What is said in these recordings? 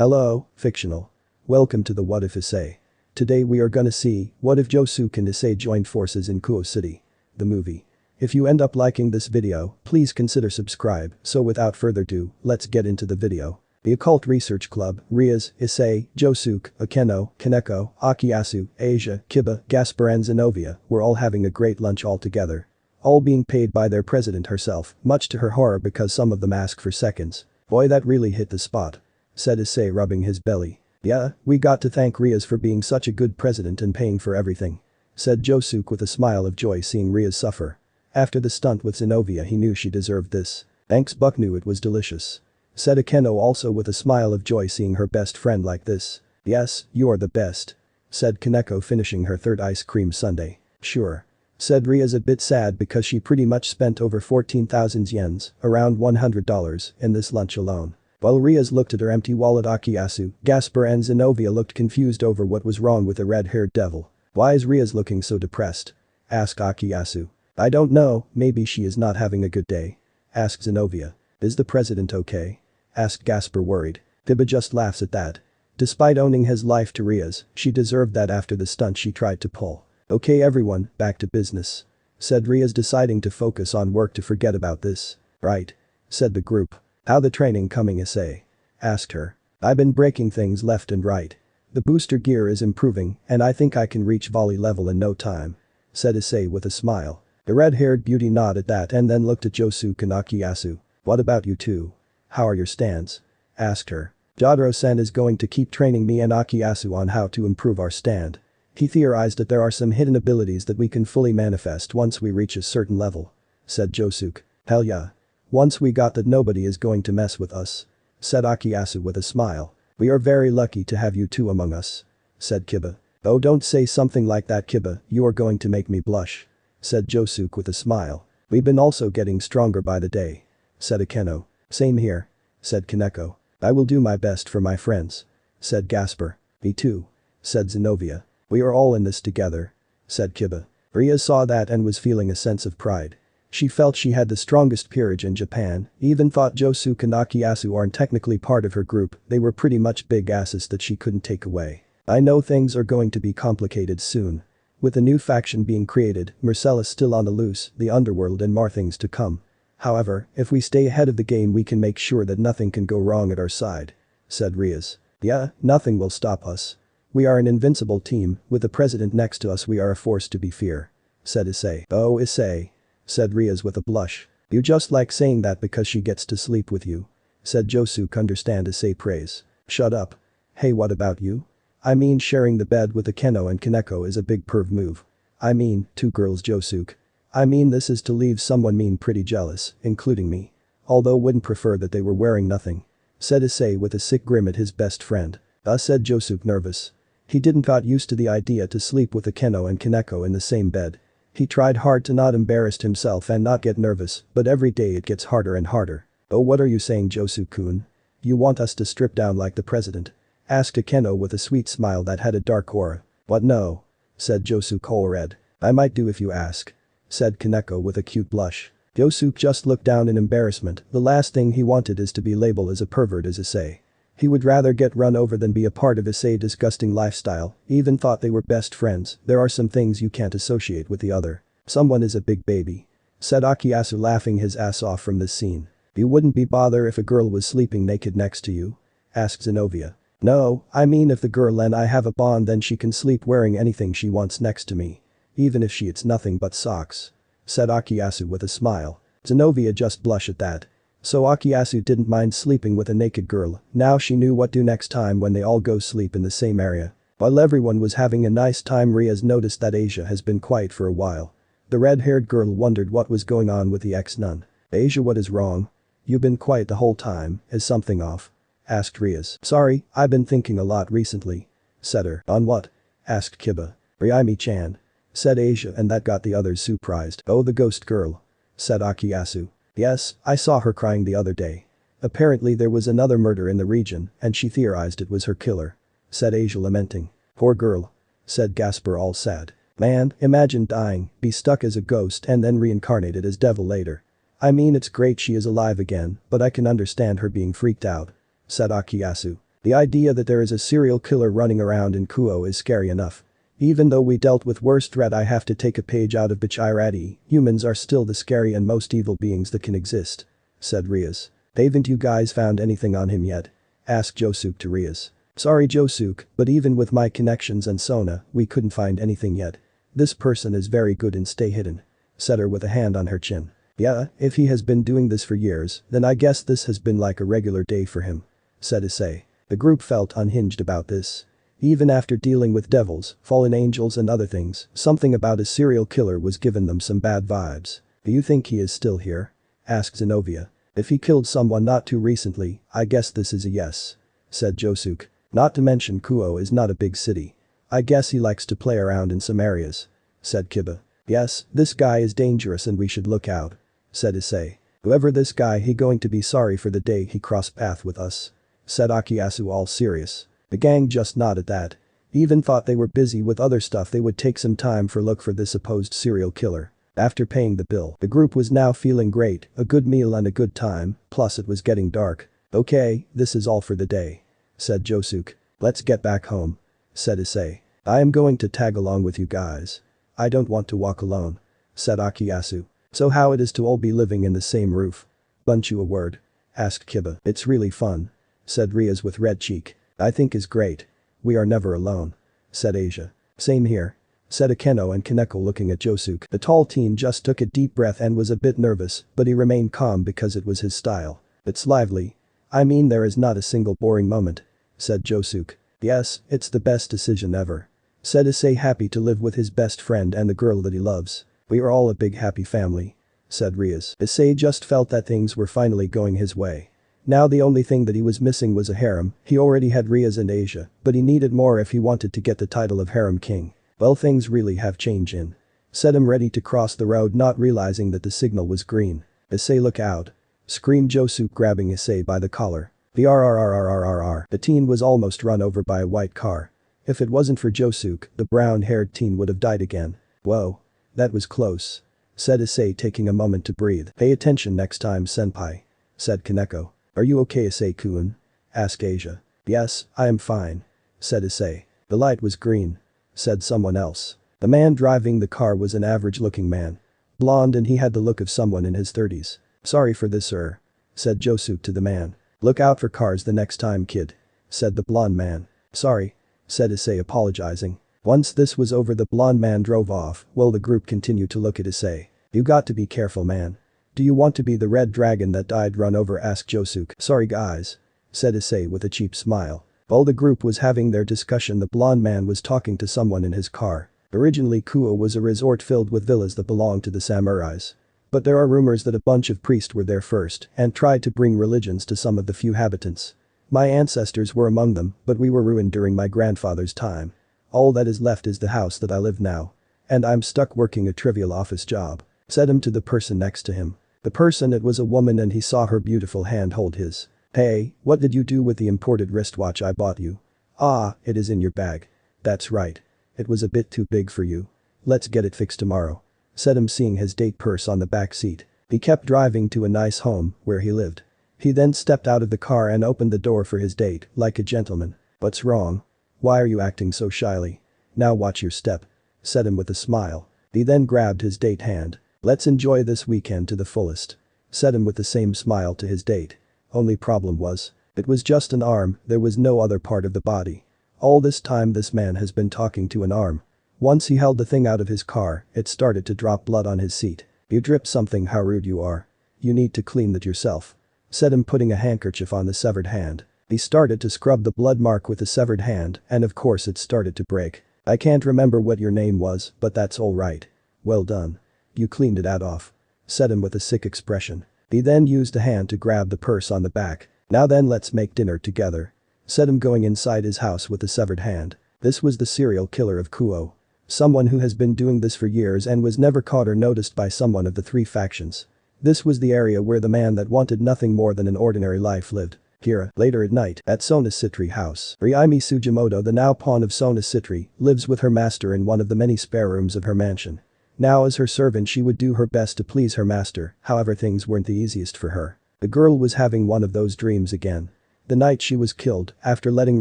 Hello, fictional. Welcome to the What If Essay. Today we are gonna see, what if Josuke and Issei joined forces in Kuo City? The movie. If you end up liking this video, please consider subscribe, so without further ado, let's get into the video. The Occult Research Club, Rias, Issei, Josuke, Akeno, Kaneko, Akiyasu, Asia, Kiba, Gaspar and Zenovia were all having a great lunch all together. All being paid by their president herself, much to her horror because some of them ask for seconds. Boy, that really hit the spot, said Issei, rubbing his belly. Yeah, we got to thank Rias for being such a good president and paying for everything, said Josuke with a smile of joy seeing Rias suffer. After the stunt with Zenovia he knew she deserved this. Thanks, Buck, knew it was delicious, said Akeno also with a smile of joy seeing her best friend like this. Yes, you're the best, said Kaneko finishing her third ice cream sundae. Sure, said Rias a bit sad because she pretty much spent over 14,000 yens, around $100, in this lunch alone. While Rias looked at her empty wallet, Akiyasu, Gaspar and Zenovia looked confused over what was wrong with the red-haired devil. Why is Rias looking so depressed? Asked Akiyasu. I don't know, maybe she is not having a good day, asked Zenovia. Is the president okay? Asked Gaspar worried. Kiba just laughs at that. Despite owning his life to Rias, she deserved that after the stunt she tried to pull. Okay everyone, back to business, said Rias deciding to focus on work to forget about this. Right, said the group. How the training coming, Issei? Asked her. I've been breaking things left and right. The booster gear is improving and I think I can reach volley level in no time, said Issei with a smile. The red-haired beauty nodded that and then looked at Josuke and Akiyasu. What about you two? How are your stands? Asked her. Jotaro-san is going to keep training me and Akiyasu on how to improve our stand. He theorized that there are some hidden abilities that we can fully manifest once we reach a certain level, said Josuke. Hell yeah. Once we got that, nobody is going to mess with us, said Akiyasu with a smile. We are very lucky to have you two among us, said Kiba. Oh, don't say something like that, Kiba, you are going to make me blush, said Josuke with a smile. We've been also getting stronger by the day, said Akeno. Same here, said Kaneko. I will do my best for my friends, said Gaspar. Me too, said Zenovia. We are all in this together, said Kiba. Rias saw that and was feeling a sense of pride. She felt she had the strongest peerage in Japan, even thought Josuke and Akiyasu aren't technically part of her group, they were pretty much big asses that she couldn't take away. I know things are going to be complicated soon. With a new faction being created, Marcella's still on the loose, the underworld and more things to come. However, if we stay ahead of the game we can make sure that nothing can go wrong at our side, said Rias. Yeah, nothing will stop us. We are an invincible team, with the president next to us we are a force to be feared, said Issei. Oh, Issei, said Rias with a blush. You just like saying that because she gets to sleep with you, said Josuke. Understand Issei praise. Shut up. Hey, what about you? I mean, sharing the bed with Akeno and Kaneko is a big perv move. I mean, two girls, Josuke. I mean, this is to leave someone mean pretty jealous, including me. Although wouldn't prefer that they were wearing nothing, said Issei with a sick grin at his best friend. Said Josuke nervous. He didn't got used to the idea to sleep with Akeno and Kaneko in the same bed. He tried hard to not embarrass himself and not get nervous, but every day it gets harder and harder. Oh, what are you saying, Josuke-kun? You want us to strip down like the president? Asked Akeno with a sweet smile that had a dark aura. What, no, said Josuke whole red. I might do if you ask, said Kaneko with a cute blush. Josuke just looked down in embarrassment. The last thing he wanted is to be labeled as a pervert as Issei. He would rather get run over than be a part of Issei's disgusting lifestyle, even thought they were best friends. There are some things you can't associate with the other. Someone is a big baby, said Akiyasu laughing his ass off from this scene. You wouldn't be bothered if a girl was sleeping naked next to you? Asked Zenovia. No, I mean if the girl and I have a bond then she can sleep wearing anything she wants next to me. Even if she eats nothing but socks, said Akiyasu with a smile. Zenovia just blushed at that. So Akiyasu didn't mind sleeping with a naked girl, now she knew what to do next time when they all go sleep in the same area. While everyone was having a nice time, Rias noticed that Asia has been quiet for a while. The red-haired girl wondered what was going on with the ex-nun. Asia, what is wrong? You've been quiet the whole time, is something off? Asked Rias. Sorry, I've been thinking a lot recently, said her. On what? Asked Kiba. Reimi-chan, said Asia, and that got the others surprised. Oh, the ghost girl, said Akiyasu. Yes, I saw her crying the other day. Apparently there was another murder in the region and she theorized it was her killer, said Asia lamenting. Poor girl, said Gaspar all sad. Man, imagine dying, be stuck as a ghost and then reincarnated as devil later. I mean, it's great she is alive again, but I can understand her being freaked out, said Akiyasu. The idea that there is a serial killer running around in Kuo is scary enough. Even though we dealt with worse threat, I have to take a page out of Bichirati, humans are still the scary and most evil beings that can exist," said Rias. "Haven't you guys found anything on him yet?" asked Josuke to Rias. "Sorry Josuke, but even with my connections and Sona, we couldn't find anything yet. This person is very good and stay hidden," said her with a hand on her chin. "Yeah, if he has been doing this for years, then I guess this has been like a regular day for him," said Issei. The group felt unhinged about this. Even after dealing with devils, fallen angels and other things, something about a serial killer was giving them some bad vibes. "Do you think he is still here?" asked Zenobia. "If he killed someone not too recently, I guess this is a yes," said Josuke. "Not to mention Kuo is not a big city. I guess he likes to play around in some areas," said Kiba. "Yes, this guy is dangerous and we should look out," said Issei. "Whoever this guy, he going to be sorry for the day he crossed path with us," said Akiyasu all serious. The gang just nodded that. Even thought they were busy with other stuff, they would take some time for look for this supposed serial killer. After paying the bill, the group was now feeling great, a good meal and a good time, plus it was getting dark. "Okay, this is all for the day," said Josuke. "Let's get back home," said Issei. "I am going to tag along with you guys. I don't want to walk alone," said Akiyasu. "So how it is to all be living in the same roof?" "Bunch you a word?" asked Kiba. "It's really fun," said Rias with red cheek. "I think is great. We are never alone," said Asia. "Same here," said Akeno and Kaneko looking at Josuke. The tall teen just took a deep breath and was a bit nervous, but he remained calm because it was his style. "It's lively. I mean there is not a single boring moment," said Josuke. "Yes, it's the best decision ever," said Issei, happy to live with his best friend and the girl that he loves. "We are all a big happy family," said Rias. Issei just felt that things were finally going his way. Now the only thing that he was missing was a harem. He already had Rias and Asia, but he needed more if he wanted to get the title of harem king. Well, things really have changed in. Said him ready to cross the road, not realizing that the signal was green. "Issei, look out," screamed Josuke, grabbing Issei by the collar. The teen was almost run over by a white car. If it wasn't for Josuke, the brown-haired teen would have died again. "Whoa. That was close," said Issei, taking a moment to breathe. "Pay attention next time, senpai," said Kaneko. "Are you okay, Issei-kun?" asked Asia. "Yes, I am fine," said Issei. "The light was green," said someone else. The man driving the car was an average-looking man. Blonde, and he had the look of someone in his 30s. "Sorry for this, sir," said Josuke to the man. "Look out for cars the next time, kid," said the blonde man. "Sorry," said Issei, apologizing. Once this was over, the blonde man drove off while the group continued to look at Issei. "You got to be careful, man. Do you want to be the red dragon that died run over?" asked Josuke. "Sorry guys," said Issei with a cheap smile. While the group was having their discussion, the blonde man was talking to someone in his car. Originally Kuo was a resort filled with villas that belonged to the samurais. But there are rumors that a bunch of priests were there first and tried to bring religions to some of the few habitants. My ancestors were among them, but we were ruined during my grandfather's time. All that is left is the house that I live now. And I'm stuck working a trivial office job," said him to the person next to him. The person, it was a woman, and he saw her beautiful hand hold his. "Hey, what did you do with the imported wristwatch I bought you?" "Ah, it is in your bag." "That's right. It was a bit too big for you. Let's get it fixed tomorrow," said him, seeing his date purse on the back seat. He kept driving to a nice home where he lived. He then stepped out of the car and opened the door for his date like a gentleman. "What's wrong? Why are you acting so shyly? Now watch your step," said him with a smile. He then grabbed his date hand. "Let's enjoy this weekend to the fullest," said him with the same smile to his date. Only problem was, it was just an arm, there was no other part of the body. All this time this man has been talking to an arm. Once he held the thing out of his car, it started to drop blood on his seat. "You dripped something, how rude you are. You need to clean that yourself," said him, putting a handkerchief on the severed hand. He started to scrub the blood mark with the severed hand, and of course it started to break. "I can't remember what your name was, but that's all right. Well done. You cleaned it out off," said him with a sick expression. He then used a hand to grab the purse on the back. "Now then, let's make dinner together," said him, going inside his house with the severed hand. This was the serial killer of Kuo. Someone who has been doing this for years and was never caught or noticed by someone of the three factions. This was the area where the man that wanted nothing more than an ordinary life lived. Here, later at night, at Sona Citri house, Reimi Sugimoto, the now pawn of Sona Citri, lives with her master in one of the many spare rooms of her mansion. Now as her servant she would do her best to please her master, however things weren't the easiest for her. The girl was having one of those dreams again. The night she was killed, after letting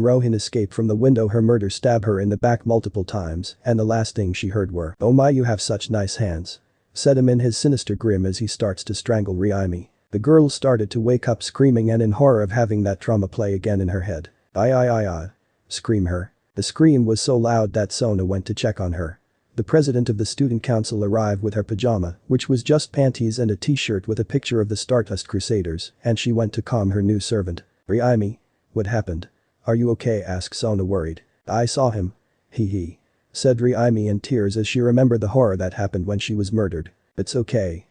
Rohin escape from the window, her murderer stabbed her in the back multiple times, and the last thing she heard were, "Oh my, you have such nice hands," said him in his sinister grin as he starts to strangle Reimi. The girl started to wake up screaming and in horror of having that trauma play again in her head. I. Scream her. The scream was so loud that Sona went to check on her. The president of the student council arrived with her pajama, which was just panties and a t-shirt with a picture of the Stardust Crusaders, and she went to calm her new servant. "Reimi, what happened? Are you okay?" asked Sona worried. "I saw him. He," said Reimi in tears as she remembered the horror that happened when she was murdered. It's okay.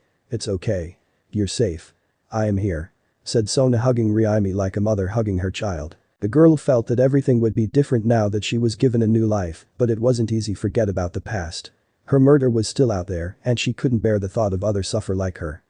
You're safe. I am here," said Sona, hugging Reimi like a mother hugging her child. The girl felt that everything would be different now that she was given a new life, but it wasn't easy to forget about the past. Her murder was still out there and she couldn't bear the thought of others suffer like her.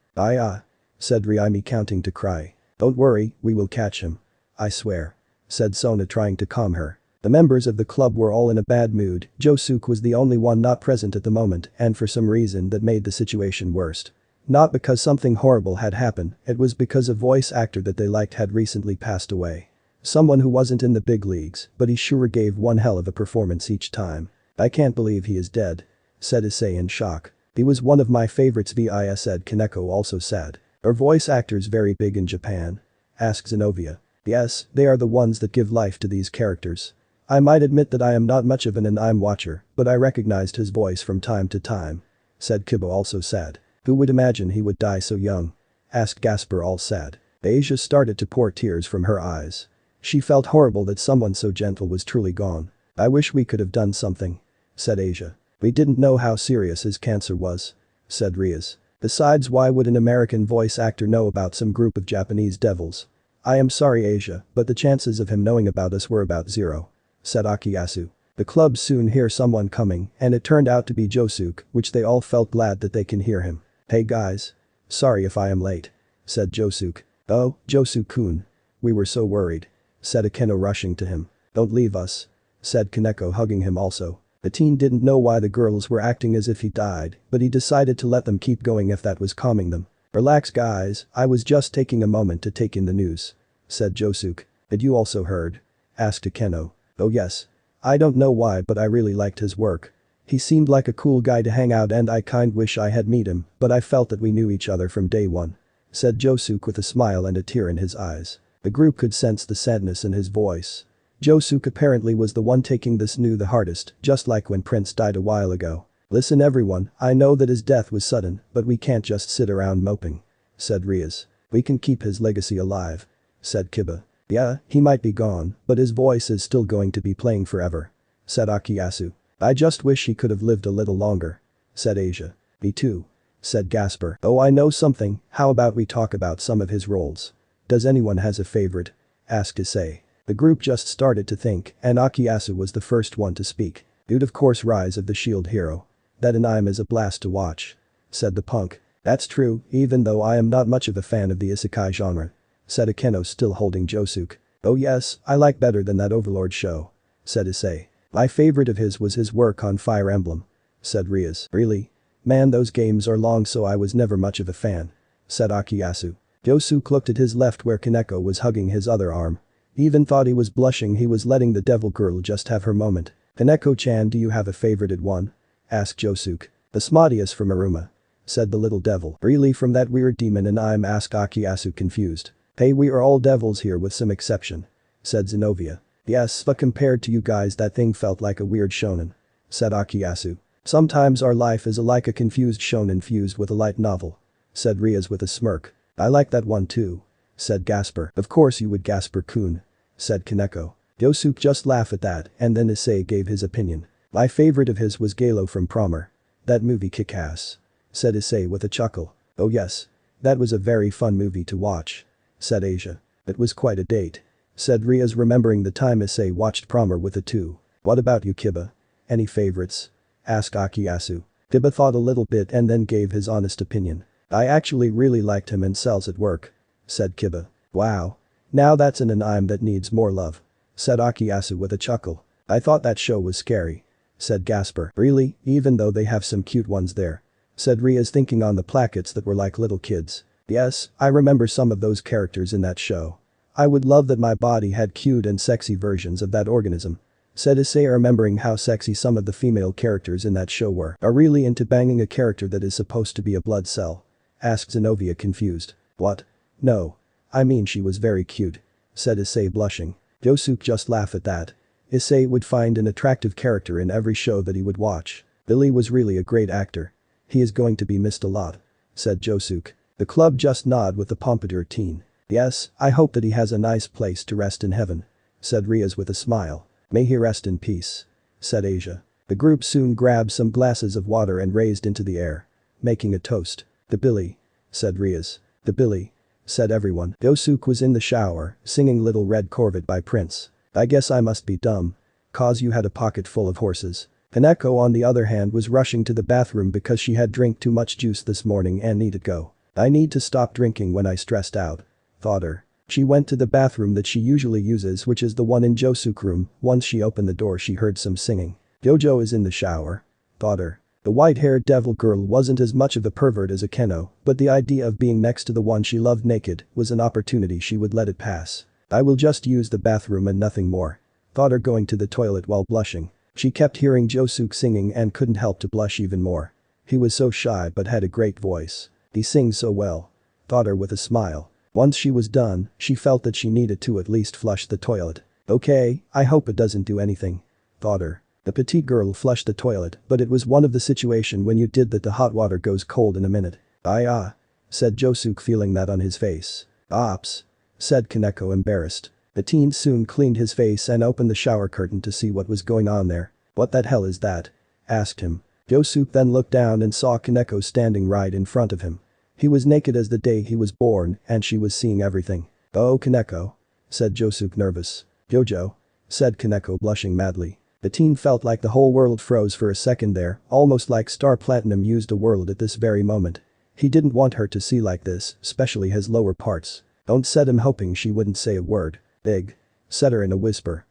Said Reimi, counting to cry. "Don't worry, we will catch him. I swear," said Sona, trying to calm her. The members of the club were all in a bad mood. Josuke was the only one not present at the moment, and for some reason that made the situation worse. Not because something horrible had happened, it was because a voice actor that they liked had recently passed away. Someone who wasn't in the big leagues, but he sure gave one hell of a performance each time. "I can't believe he is dead," said Issei in shock. "He was one of my favorites," said Kaneko, also sad. "Are voice actors very big in Japan?" asked Zenobia. "Yes, they are the ones that give life to these characters. I might admit that I am not much of an anime watcher, but I recognized his voice from time to time," said Kibo, also sad. "Who would imagine he would die so young?" asked Gasper, all sad. Asia started to pour tears from her eyes. She felt horrible that someone so gentle was truly gone. "I wish we could have done something," said Asia. "We didn't know how serious his cancer was," said Riaz. "Besides, why would an American voice actor know about some group of Japanese devils?" "I am sorry, Asia, but the chances of him knowing about us were about zero," said Akiyasu. The club soon hear someone coming, and it turned out to be Josuke, which they all felt glad that they can hear him. "Hey guys. Sorry if I am late," said Josuke. "Oh, Josuke-kun. We were so worried," said Akeno, rushing to him. "Don't leave us," said Kaneko, hugging him also. The teen didn't know why the girls were acting as if he died, but he decided to let them keep going if that was calming them. "Relax guys, I was just taking a moment to take in the news," said Josuke. "Did you also heard?" asked Akeno. "Oh yes. I don't know why, but I really liked his work. He seemed like a cool guy to hang out and I kind wish I had met him, but I felt that we knew each other from day one," said Josuke with a smile and a tear in his eyes. The group could sense the sadness in his voice. Josuke apparently was the one taking this news the hardest, just like when Prince died a while ago. "Listen everyone, I know that his death was sudden, but we can't just sit around moping," said Riaz. "We can keep his legacy alive," said Kiba. "Yeah, he might be gone, but his voice is still going to be playing forever," said Akiyasu. "I just wish he could have lived a little longer," said Asia. "Me too," said Gasper. "Oh, I know something, how about we talk about some of his roles? Does anyone has a favorite?" asked Issei. The group just started to think, and Akiyasu was the first one to speak. "Dude, of course, Rise of the Shield Hero. That anime is a blast to watch," said the punk. "That's true, even though I am not much of a fan of the isekai genre," said Akeno, still holding Josuke. "Oh yes, I like better than that Overlord show," said Issei. "My favorite of his was his work on Fire Emblem," said Riaz. "Really? Man, those games are long, so I was never much of a fan," said Akiyasu. Josuke looked at his left where Kaneko was hugging his other arm. He even thought he was blushing. He was letting the devil girl just have her moment. "Kaneko-chan, do you have a favorited one?" asked Josuke. "The Smodius from Aruma," said the little devil. "Really, from that weird demon and I'm?" asked Akiyasu, confused. "Hey, we are all devils here with some exception," said Zenobia. "Yes, but compared to you guys that thing felt like a weird shonen," said Akiyasu. "Sometimes our life is like a confused shonen fused with a light novel," said Riaz with a smirk. "I like that one too," said Gasper. "Of course you would, Gasper-kun," said Kaneko. Josuke just laughed at that, and then Issei gave his opinion. "My favorite of his was Galo from Promer. That movie kick-ass," said Issei with a chuckle. "Oh yes. That was a very fun movie to watch," said Asia. "It was quite a date," said Riaz, remembering the time Issei watched Promer with the two. "What about you, Kiba? Any favorites?" asked Akiyasu. Kiba thought a little bit and then gave his honest opinion. "I actually really liked him in Cells at Work," said Kiba. "Wow. Now that's an anime that needs more love," said Akiyasu with a chuckle. "I thought that show was scary," said Gasper. "Really, even though they have some cute ones there," said Riaz, thinking on the plackets that were like little kids. "Yes, I remember some of those characters in that show. I would love that my body had cute and sexy versions of that organism. Said Issei, remembering how sexy some of the female characters in that show were. Are really into banging a character that is supposed to be a blood cell? Asked Zenobia, confused. What? No. I mean, she was very cute. Said Issei, blushing. Josuke just laughed at that. Issei would find an attractive character in every show that he would watch. Billy was really a great actor. He is going to be missed a lot. Said Josuke. The club just nodded with the Pompadour teen. Yes, I hope that he has a nice place to rest in heaven. Said Riaz with a smile. May he rest in peace. Said Asia. The group soon grabbed some glasses of water and raised into the air. Making a toast. The Billy. Said Riaz. The Billy. Said everyone. Josuke was in the shower, singing Little Red Corvette by Prince. I guess I must be dumb. Cause you had a pocket full of horses. Kaneko, on the other hand, was rushing to the bathroom because she had drank too much juice this morning and needed go. I need to stop drinking when I stressed out. Thought her. She went to the bathroom that she usually uses, which is the one in Josuke's room. Once she opened the door, she heard some singing. Jojo is in the shower. Thought her. The white-haired devil girl wasn't as much of a pervert as Akeno, but the idea of being next to the one she loved naked was an opportunity she would let it pass. I will just use the bathroom and nothing more. Thought her, going to the toilet while blushing. She kept hearing Josuke singing and couldn't help to blush even more. He was so shy but had a great voice. He sings so well. Thought her with a smile. Once she was done, she felt that she needed to at least flush the toilet. Okay, I hope it doesn't do anything. Thought her. The petite girl flushed the toilet, but it was one of the situation when you did that the hot water goes cold in a minute. Said Josuke, feeling that on his face. Ops. Said Kaneko, embarrassed. The teen soon cleaned his face and opened the shower curtain to see what was going on there. What the hell is that? Asked him. Josuke then looked down and saw Kaneko standing right in front of him. He was naked as the day he was born and she was seeing everything. Oh, Kaneko. Said Josuke, nervous. Jojo. Said Kaneko, blushing madly. The teen felt like the whole world froze for a second there, almost like Star Platinum used a world at this very moment. He didn't want her to see like this, especially his lower parts. Don't, said him, hoping she wouldn't say a word. Big. Said her in a whisper.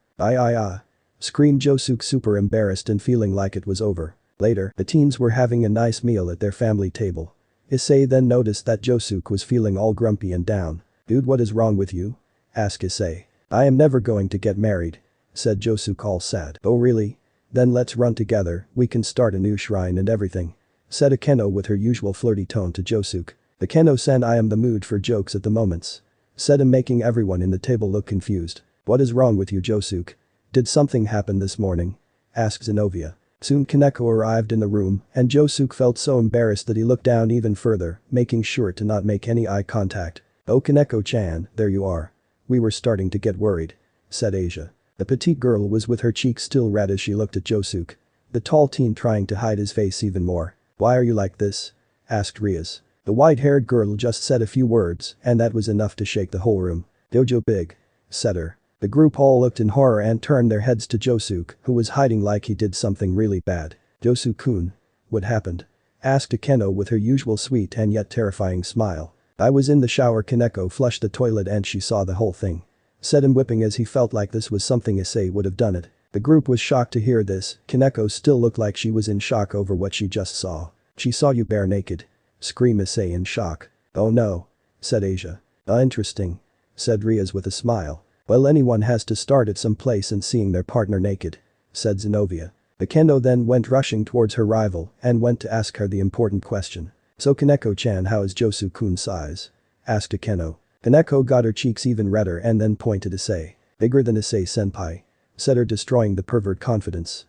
Screamed Josuke, super embarrassed and feeling like it was over. Later, the teens were having a nice meal at their family table. Issei then noticed that Josuke was feeling all grumpy and down. Dude, what is wrong with you? Asked Issei. I am never going to get married. Said Josuke, all sad. Oh really? Then let's run together, we can start a new shrine and everything. Said Akeno with her usual flirty tone to Josuke. Akeno-san, I am the mood for jokes at the moments. Said him, making everyone in the table look confused. What is wrong with you, Josuke? Did something happen this morning? Asked Zenobia. Soon Kaneko arrived in the room and Josuke felt so embarrassed that he looked down even further, making sure to not make any eye contact. Oh, Kaneko-chan, there you are. We were starting to get worried. Said Asia. The petite girl was with her cheeks still red as she looked at Josuke. The tall teen trying to hide his face even more. Why are you like this? Asked Riaz. The white-haired girl just said a few words and that was enough to shake the whole room. Jojo big. Said her. The group all looked in horror and turned their heads to Josuke, who was hiding like he did something really bad. Josuke-kun. What happened? Asked Akeno with her usual sweet and yet terrifying smile. I was in the shower. Kaneko flushed the toilet and she saw the whole thing. Said him, whipping as he felt like this was something Issei would have done it. The group was shocked to hear this. Kaneko still looked like she was in shock over what she just saw. She saw you bare naked. Screamed Issei in shock. Oh no. Said Asia. Interesting. Said Riaz with a smile. Well, anyone has to start at some place and seeing their partner naked. Said Zenobia. Akeno then went rushing towards her rival and went to ask her the important question. So Kaneko-chan, how is Josuke-kun's size? Asked Akeno. Kaneko got her cheeks even redder and then pointed to Issei. Bigger than Issei-senpai. Said her, destroying the pervert confidence.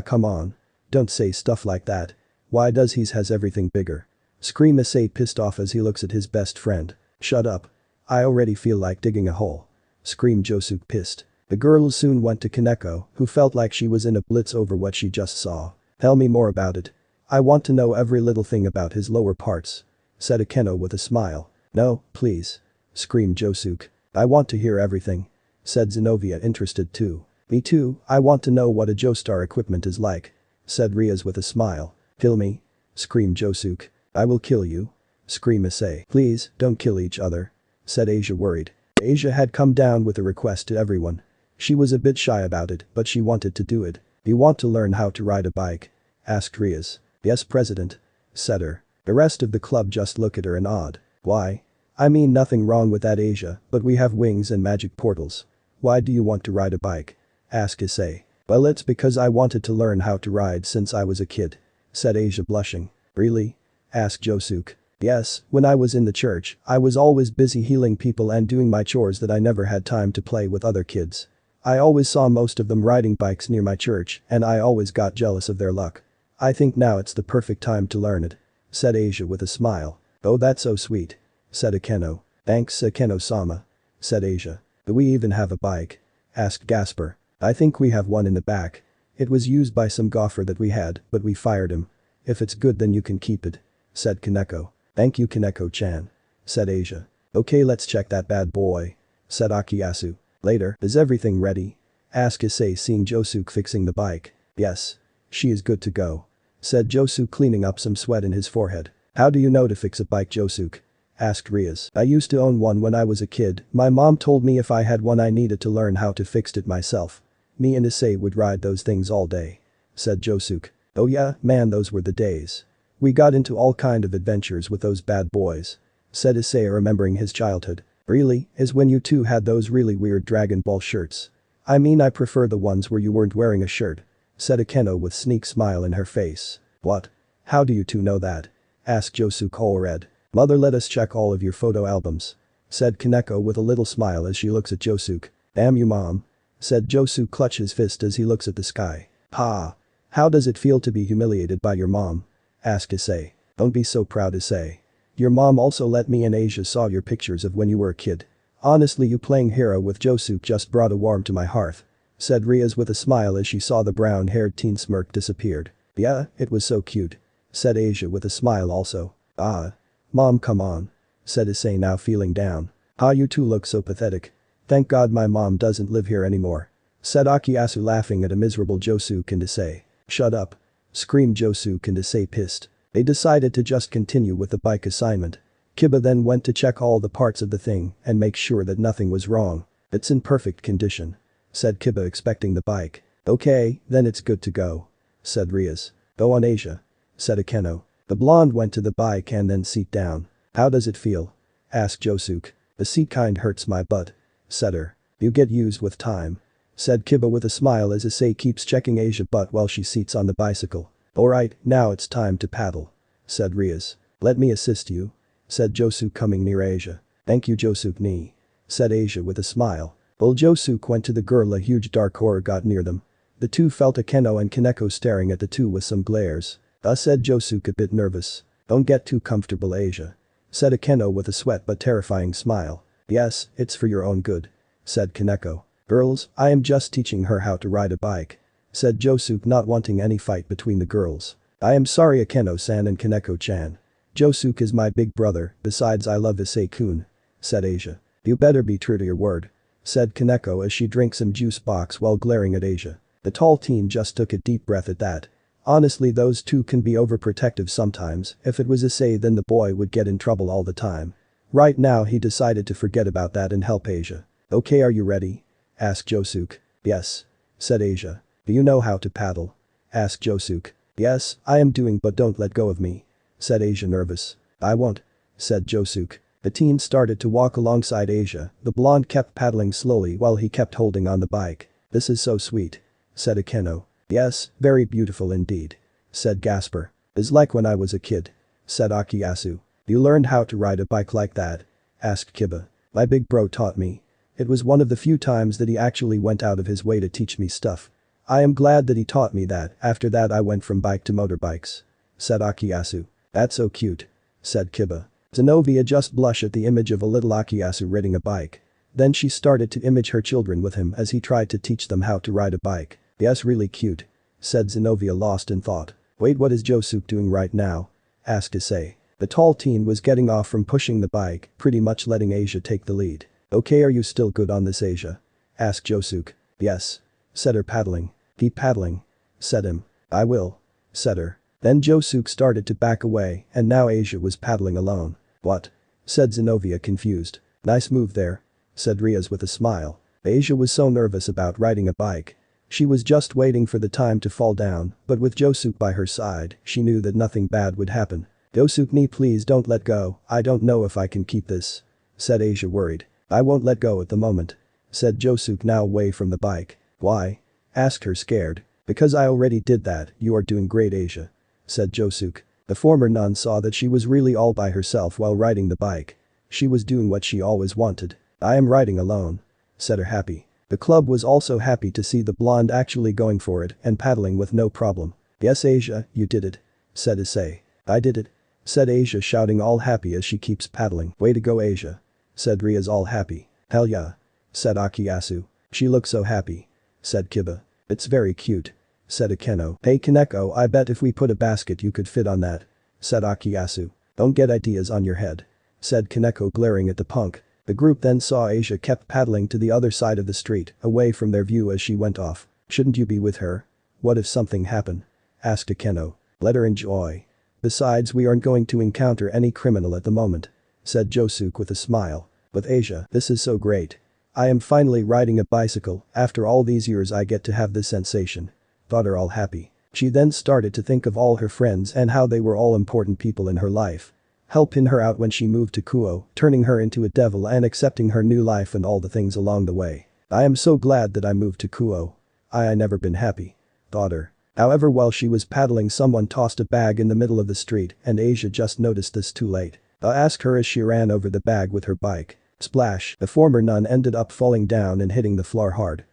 Come on. Don't say stuff like that. Why does he has everything bigger? Screamed Issei, pissed off as he looks at his best friend. Shut up. I already feel like digging a hole. Screamed Josuke, pissed. The girls soon went to Kaneko, who felt like she was in a blitz over what she just saw. Tell me more about it. I want to know every little thing about his lower parts. Said Akeno with a smile. No, please. Screamed Josuke. I want to hear everything. Said Zenobia, interested too. Me too, I want to know what a Joestar equipment is like. Said Riaz with a smile. Kill me. Screamed Josuke. I will kill you. Screamed Issei. Please, don't kill each other. Said Asia, worried. Asia had come down with a request to everyone. She was a bit shy about it, but she wanted to do it. You want to learn how to ride a bike? Asked Riaz. Yes, President. Said her. The rest of the club just looked at her in awe. Why? I mean nothing wrong with that Asia, but we have wings and magic portals. Why do you want to ride a bike? Asked Issei. Well, it's because I wanted to learn how to ride since I was a kid. Said Asia blushing. Really? Asked Josuke. Yes, when I was in the church, I was always busy healing people and doing my chores that I never had time to play with other kids. I always saw most of them riding bikes near my church and I always got jealous of their luck. I think now it's the perfect time to learn it. Said Asia with a smile. Oh, that's so sweet. Said Akeno. Thanks, Akeno-sama. Said Asia. Do we even have a bike? Asked Gasper. I think we have one in the back. It was used by some golfer that we had, but we fired him. If it's good then you can keep it. Said Kaneko. Thank you, Kaneko-chan. Said Asia. Okay, let's check that bad boy. Said Akiyasu. Later, is everything ready? Asked Issei seeing Josuke fixing the bike. Yes. She is good to go. Said Josuke cleaning up some sweat in his forehead. How do you know to fix a bike, Josuke? Asked Rias. I used to own one when I was a kid. My mom told me if I had one I needed to learn how to fix it myself. Me and Issei would ride those things all day. Said Josuke. Oh yeah, man, those were the days. We got into all kind of adventures with those bad boys. Said Issei, remembering his childhood. Really, is when you two had those really weird Dragon Ball shirts. I mean, I prefer the ones where you weren't wearing a shirt. Said Akeno with sneak smile in her face. What? How do you two know that? Asked Josuke all red. Mother let us check all of your photo albums. Said Kaneko with a little smile as she looks at Josuke. Damn you, mom. Said Josuke, clutch his fist as he looks at the sky. Ha. How does it feel to be humiliated by your mom? Asked Issei. Don't be so proud, Issei. Your mom also let me and Asia saw your pictures of when you were a kid. Honestly, you playing hero with Josuke just brought a warmth to my heart. Said Rias with a smile as she saw the brown-haired teen smirk disappeared. Yeah, it was so cute. Said Asia with a smile also. Ah. Mom, come on. Said Issei, now feeling down. Ah, you two look so pathetic. Thank God my mom doesn't live here anymore. Said Akiyasu, laughing at a miserable Josuke and Issei. Shut up. Screamed Josuke and Issei, pissed. They decided to just continue with the bike assignment. Kiba then went to check all the parts of the thing and make sure that nothing was wrong. It's in perfect condition. Said Kiba, expecting the bike. Okay, then it's good to go. Said Rias. Go on, Asia. Said Akeno. The blonde went to the bike and then seat down. How does it feel? Asked Josuke. The seat kind hurts my butt. Said her. You get used with time. Said Kiba with a smile as Issei keeps checking Asia's butt while she seats on the bicycle. Alright, now it's time to paddle. Said Rias. Let me assist you. Said Josuke, coming near Asia. Thank you, Josuke ni. Said Asia with a smile. While Josuke went to the girl, a huge dark horror got near them. The two felt Akeno and Kaneko staring at the two with some glares. Said Josuke, a bit nervous. Don't get too comfortable, Asia. Said Akeno with a sweat but terrifying smile. Yes, it's for your own good. Said Kaneko. Girls, I am just teaching her how to ride a bike. Said Josuke, not wanting any fight between the girls. I am sorry, Akeno-san and Kaneko-chan. Josuke is my big brother, besides I love Issei-kun. Said Asia. You better be true to your word. Said Kaneko as she drank some juice box while glaring at Asia. The tall teen just took a deep breath at that. Honestly, those two can be overprotective sometimes. If it was Issei then the boy would get in trouble all the time. Right now he decided to forget about that and help Asia. Okay, are you ready? Asked Josuke. Yes. Said Asia. Do you know how to paddle? Asked Josuke. Yes, I am doing, but don't let go of me. Said Asia, nervous. I won't. Said Josuke. The teen started to walk alongside Asia. The blonde kept paddling slowly while he kept holding on the bike. This is so sweet. Said Akeno. Yes, very beautiful indeed. Said Gasper. It's like when I was a kid. Said Akiyasu. You learned how to ride a bike like that? Asked Kiba. My big bro taught me. It was one of the few times that he actually went out of his way to teach me stuff. I am glad that he taught me that. After that I went from bike to motorbikes. Said Akiyasu. That's so cute. Said Kiba. Zenobia just blushed at the image of a little Akiyasu riding a bike. Then she started to image her children with him as he tried to teach them how to ride a bike. Yes, really cute. Said Zenobia, lost in thought. Wait, what is Josuke doing right now? Asked Issei. The tall teen was getting off from pushing the bike, pretty much letting Asia take the lead. Okay, are you still good on this, Asia? Asked Josuke. Yes. Said her, paddling. Keep paddling. Said him. I will. Said her. Then Josuke started to back away and now Asia was paddling alone. What? Said Zenobia, confused. Nice move there. Said Rias with a smile. Asia was so nervous about riding a bike. She was just waiting for the time to fall down, but with Josuke by her side, she knew that nothing bad would happen. Josuke, please don't let go, I don't know if I can keep this. Said Asia worried. I won't let go at the moment. Said Josuke now away from the bike. Why? Asked her scared. Because I already did that, you are doing great Asia. Said Josuke. The former nun saw that she was really all by herself while riding the bike. She was doing what she always wanted. I am riding alone. Said her happy. The club was also happy to see the blonde actually going for it and paddling with no problem. Yes Asia, you did it. Said Issei. I did it. Said Asia shouting all happy as she keeps paddling. Way to go Asia. Said Ria's all happy. Hell yeah. Said Akiyasu. She looks so happy. Said Kiba. It's very cute. Said Akeno. Hey Kaneko, I bet if we put a basket you could fit on that. Said Akiyasu. Don't get ideas on your head. Said Kaneko glaring at the punk. The group then saw Asia kept paddling to the other side of the street, away from their view as she went off. Shouldn't you be with her? What if something happened? Asked Akeno. Let her enjoy. Besides we aren't going to encounter any criminal at the moment. Said Josuke with a smile. But Asia, this is so great. I am finally riding a bicycle, after all these years I get to have this sensation. Thought her all happy. She then started to think of all her friends and how they were all important people in her life. Helping her out when she moved to Kuo, turning her into a devil and accepting her new life and all the things along the way. I am so glad that I moved to Kuo. I never been happy. Thought her. However while she was paddling someone tossed a bag in the middle of the street and Asia just noticed this too late. I asked her as she ran over the bag with her bike. Splash, the former nun ended up falling down and hitting the floor hard.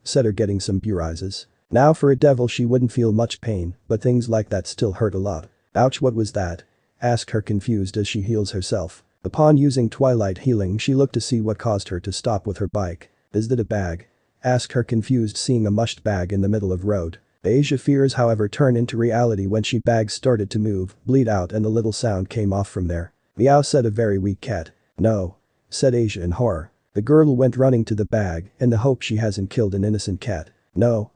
Said her getting some bruises. Now for a devil she wouldn't feel much pain, but things like that still hurt a lot. Ouch, what was that? Asked her confused as she heals herself. Upon using twilight healing she looked to see what caused her to stop with her bike. Is that a bag? Asked her confused seeing a mushed bag in the middle of road. Asia fears however turned into reality when she bags started to move, bleed out and a little sound came off from there. Meow, said a very weak cat. No. Said Asia in horror. The girl went running to the bag in the hope she hasn't killed an innocent cat. No.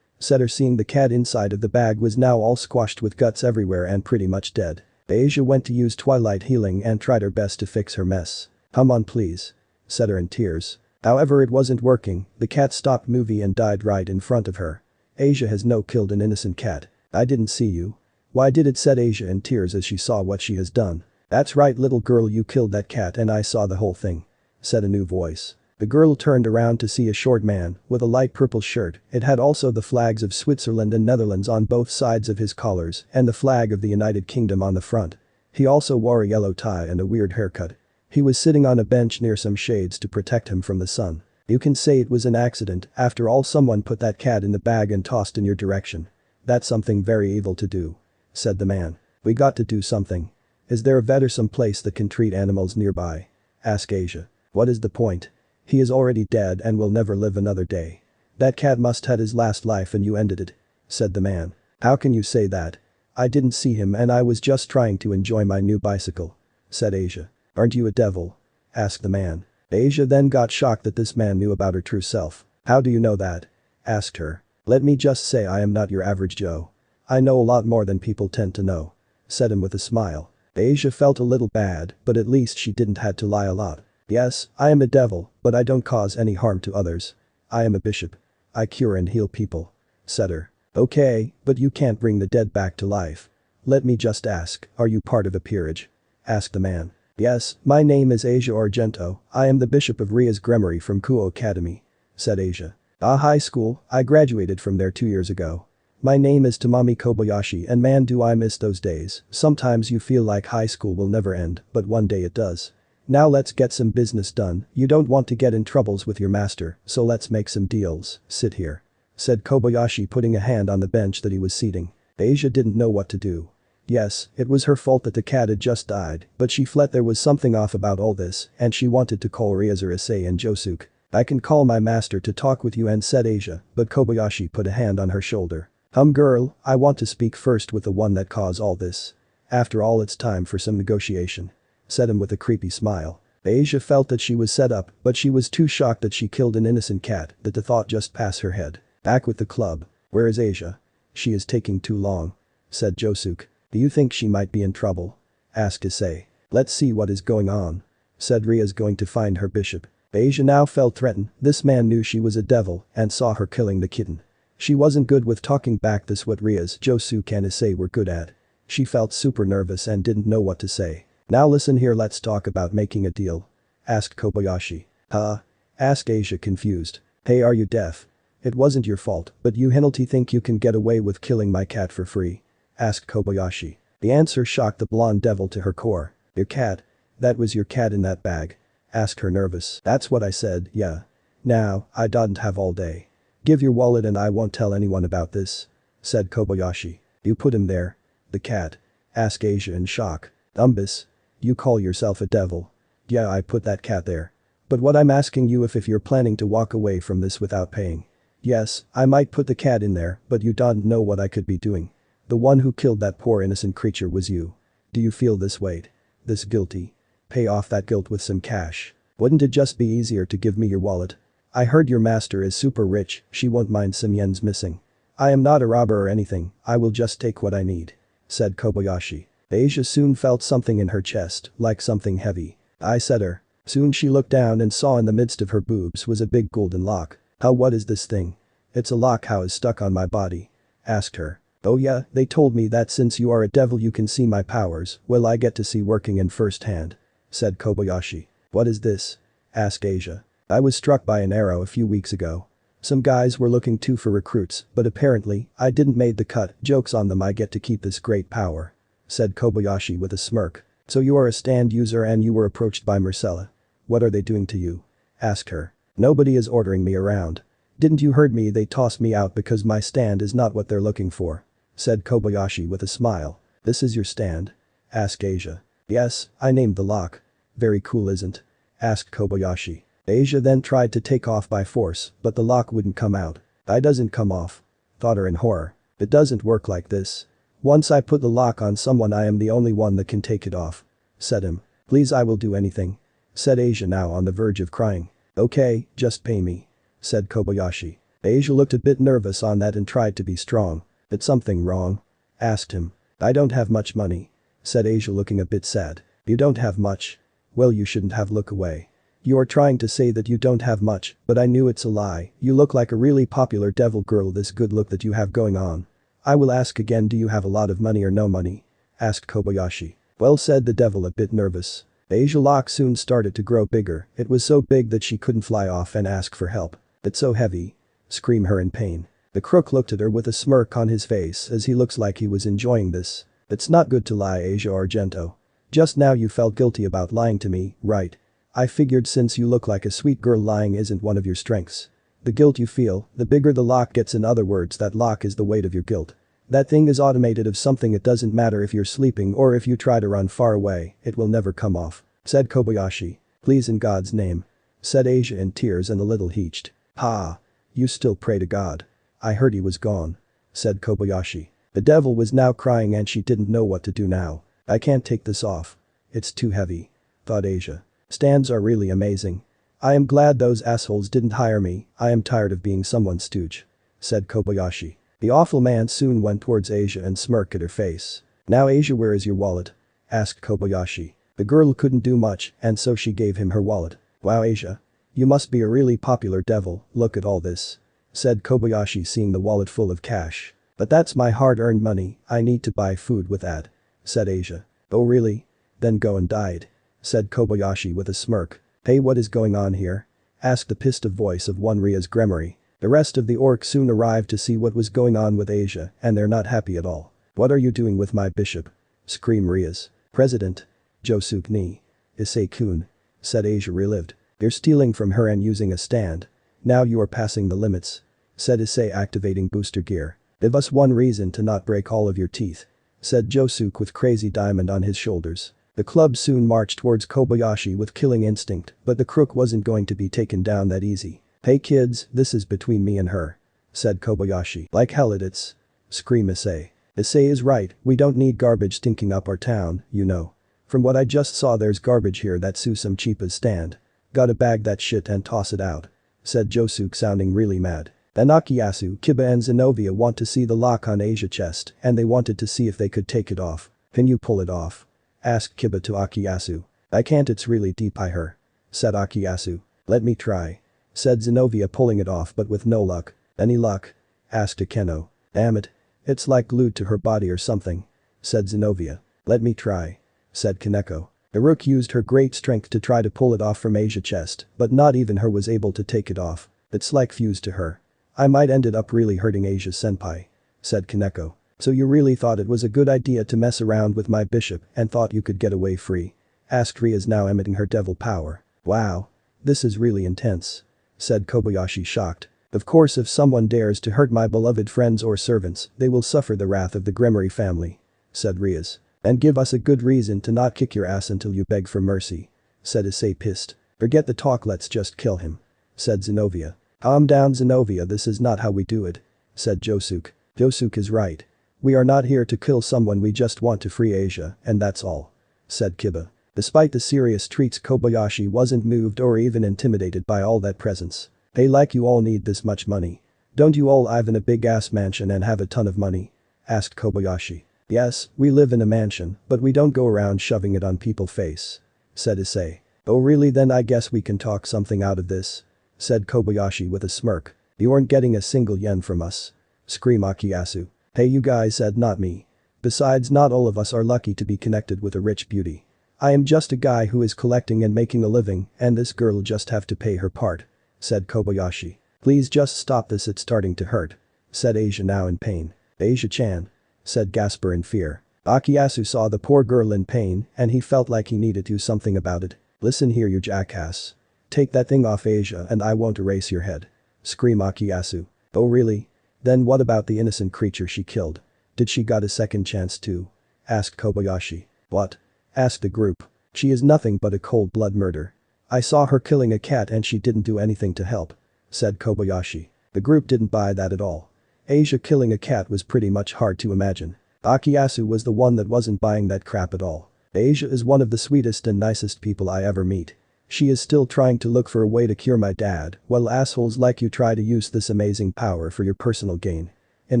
Said her seeing the cat inside of the bag was now all squashed with guts everywhere and pretty much dead. Asia went to use twilight healing and tried her best to fix her mess. Come on please. Said her in tears. However it wasn't working, the cat stopped moving and died right in front of her. Asia has no killed an innocent cat. I didn't see you. Why did it? Said Asia in tears as she saw what she has done. That's right little girl, you killed that cat and I saw the whole thing. Said a new voice. The girl turned around to see a short man with a light purple shirt. It had also the flags of Switzerland and Netherlands on both sides of his collars and the flag of the United Kingdom on the front. He also wore a yellow tie and a weird haircut. He was sitting on a bench near some shades to protect him from the sun. You can say it was an accident, after all someone put that cat in the bag and tossed in your direction. That's something very evil to do. Said the man. We got to do something. Is there a vet or some place that can treat animals nearby? Asked Asia. What is the point? He is already dead and will never live another day. That cat must had his last life and you ended it. Said the man. How can you say that? I didn't see him and I was just trying to enjoy my new bicycle. Said Asia. Aren't you a devil? Asked the man. Asia then got shocked that this man knew about her true self. How do you know that? Asked her. Let me just say I am not your average Joe. I know a lot more than people tend to know. Said him with a smile. Asia felt a little bad, but at least she didn't had to lie a lot. Yes, I am a devil, but I don't cause any harm to others. I am a bishop. I cure and heal people. Said her. Okay, but you can't bring the dead back to life. Let me just ask, are you part of a peerage? Asked the man. Yes, my name is Asia Argento, I am the bishop of Ria's Gremory from Kuo Academy. Said Asia. High school, I graduated from there 2 years ago. My name is Tamami Kobayashi and man do I miss those days. Sometimes you feel like high school will never end, but one day it does. Now let's get some business done, you don't want to get in troubles with your master, so let's make some deals, sit here. Said Kobayashi putting a hand on the bench that he was seating. Asia didn't know what to do. Yes, it was her fault that the cat had just died, but she felt there was something off about all this and she wanted to call Ryuzo Issei and Josuke. I can call my master to talk with you and said Asia, but Kobayashi put a hand on her shoulder. Girl, I want to speak first with the one that caused all this. After all it's time for some negotiation. Said him with a creepy smile. Asia felt that she was set up, but she was too shocked that she killed an innocent cat that the thought just passed her head. Back with the club. Where is Asia? She is taking too long. Said Josuke. Do you think she might be in trouble? Asked Issei. Let's see what is going on. Said Ria's going to find her bishop. Asia now felt threatened, this man knew she was a devil and saw her killing the kitten. She wasn't good with talking back, this what Ria's Josuke and Issei were good at. She felt super nervous and didn't know what to say. "Now listen here, let's talk about making a deal," asked Kobayashi. "Huh?" asked Asia confused. "Hey, are you deaf? It wasn't your fault, but you penalty think you can get away with killing my cat for free?" asked Kobayashi. The answer shocked the blonde devil to her core. "Your cat? That was your cat in that bag?" asked her nervous. "That's what I said, yeah. Now, I don't have all day. Give your wallet and I won't tell anyone about this," said Kobayashi. "You put him there? The cat?" asked Asia in shock. "Umbus. You call yourself a devil?" "Yeah, I put that cat there. But what I'm asking you if you're planning to walk away from this without paying." "Yes, I might put the cat in there, but you don't know what I could be doing. The one who killed that poor innocent creature was you. Do you feel this weight? This guilty? Pay off that guilt with some cash. Wouldn't it just be easier to give me your wallet? I heard your master is super rich, she won't mind some yens missing. I am not a robber or anything, I will just take what I need," said Kobayashi. Asia soon felt something in her chest, like something heavy. "I said her." Soon she looked down and saw in the midst of her boobs was a big golden lock. "How, what is this thing?" "It's a lock, how is stuck on my body?" asked her. "Oh yeah, they told me that since you are a devil you can see my powers, well I get to see working in first hand," said Kobayashi. "What is this?" asked Asia. "I was struck by an arrow a few weeks ago. Some guys were looking too for recruits, but apparently, I didn't made the cut, joke's on them, I get to keep this great power," said Kobayashi with a smirk. "So you are a stand user and you were approached by Marcella. What are they doing to you?" asked her. "Nobody is ordering me around. Didn't you heard me, they tossed me out because my stand is not what they're looking for," said Kobayashi with a smile. "This is your stand?" asked Asia. "Yes, I named the lock." "Very cool, isn't?" asked Kobayashi. Asia then tried to take off by force, but the lock wouldn't come out. "I doesn't come off," thought her in horror. "It doesn't work like this. Once I put the lock on someone I am the only one that can take it off," said him. "Please, I will do anything," said Asia now on the verge of crying. "Okay, just pay me," said Kobayashi. Asia looked a bit nervous on that and tried to be strong. "Is something wrong?" asked him. "I don't have much money," said Asia looking a bit sad. "You don't have much? Well, you shouldn't have look away. You are trying to say that you don't have much, but I knew it's a lie, you look like a really popular devil girl, this good look that you have going on. I will ask again, do you have a lot of money or no money?" asked Kobayashi. "Well," said the devil a bit nervous. Asia's lock soon started to grow bigger, it was so big that she couldn't fly off and ask for help. "It's so heavy," screamed her in pain. The crook looked at her with a smirk on his face as he looks like he was enjoying this. "It's not good to lie, Asia Argento. Just now you felt guilty about lying to me, right? I figured since you look like a sweet girl, lying isn't one of your strengths. The guilt you feel, the bigger the lock gets, in other words that lock is the weight of your guilt. That thing is automated of something, it doesn't matter if you're sleeping or if you try to run far away, it will never come off," said Kobayashi. "Please, in God's name," said Asia in tears and a little heeched. "Ha! You still pray to God? I heard he was gone," said Kobayashi. The devil was now crying and she didn't know what to do now. "I can't take this off. It's too heavy," thought Asia. "Stands are really amazing. I am glad those assholes didn't hire me, I am tired of being someone's stooge," said Kobayashi. The awful man soon went towards Asia and smirked at her face. "Now Asia, where is your wallet?" asked Kobayashi. The girl couldn't do much and so she gave him her wallet. "Wow, Asia. You must be a really popular devil, look at all this," said Kobayashi, seeing the wallet full of cash. "But that's my hard-earned money, I need to buy food with that," said Asia. "Oh really? Then go and die," said Kobayashi with a smirk. "Hey, what is going on here?" asked the pissed off voice of one Ria's Gremory. The rest of the orcs soon arrived to see what was going on with Asia and they're not happy at all. "What are you doing with my bishop?" screamed Ria's president. "Josuke and Issei-kun," said Asia relived. "You're stealing from her and using a stand. Now you are passing the limits," said Issei, activating booster gear. "Give us one reason to not break all of your teeth," said Josuke with crazy diamond on his shoulders. The club soon marched towards Kobayashi with killing instinct, but the crook wasn't going to be taken down that easy. "Hey kids, this is between me and her," said Kobayashi. "Like hell it's," screamed Issei. "Issei is right, we don't need garbage stinking up our town, you know. From what I just saw there's garbage here that suits some cheapest stand. Gotta bag that shit and toss it out," said Josuke, sounding really mad. Then Akiyasu, Kiba and Zenobia want to see the lock on Asia's chest and they wanted to see if they could take it off. "Can you pull it off?" asked Kiba to Akiyasu. "I can't, it's really deep, I heard," said Akiyasu. "Let me try," said Zenobia, pulling it off but with no luck. "Any luck?" asked Akeno. "Damn it. It's like glued to her body or something," said Zenobia. Let me try, said Kaneko. The rook used her great strength to try to pull it off from Asia's chest, but not even her was able to take it off. It's like fused to her. I might ended up really hurting Asia's senpai, said Kaneko. So you really thought it was a good idea to mess around with my bishop and thought you could get away free? Asked Rias, now emitting her devil power. Wow. This is really intense, said Kobayashi, shocked. Of course, if someone dares to hurt my beloved friends or servants, they will suffer the wrath of the Gremory family, said Rias. And give us a good reason to not kick your ass until you beg for mercy, said Issei, pissed. Forget the talk, let's just kill him, said Zenobia. Calm down, Zenobia, this is not how we do it, said Josuke. Josuke is right. We are not here to kill someone, we just want to free Asia, and that's all, said Kiba. Despite the serious treats, Kobayashi wasn't moved or even intimidated by all that presence. Hey, like you all need this much money. Don't you all live in a big ass mansion and have a ton of money? Asked Kobayashi. Yes, we live in a mansion, but we don't go around shoving it on people's face, said Issei. Oh really, then I guess we can talk something out of this, said Kobayashi with a smirk. You aren't getting a single yen from us, screamed Akiyasu. Hey, you guys said not me. Besides, not all of us are lucky to be connected with a rich beauty. I am just a guy who is collecting and making a living, and this girl just have to pay her part, said Kobayashi. Please just stop this, it's starting to hurt, said Asia, now in pain. Asia-chan, said Gasper in fear. Akiyasu saw the poor girl in pain and he felt like he needed to do something about it. Listen here, you jackass. Take that thing off Asia and I won't erase your head, screamed Akiyasu. Oh really? Then what about the innocent creature she killed? Did she got a second chance too? Asked Kobayashi. What? Asked the group. She is nothing but a cold blood murder. I saw her killing a cat and she didn't do anything to help, said Kobayashi. The group didn't buy that at all. Asia killing a cat was pretty much hard to imagine. Akiyasu was the one that wasn't buying that crap at all. Asia is one of the sweetest and nicest people I ever meet. She is still trying to look for a way to cure my dad, while assholes like you try to use this amazing power for your personal gain. In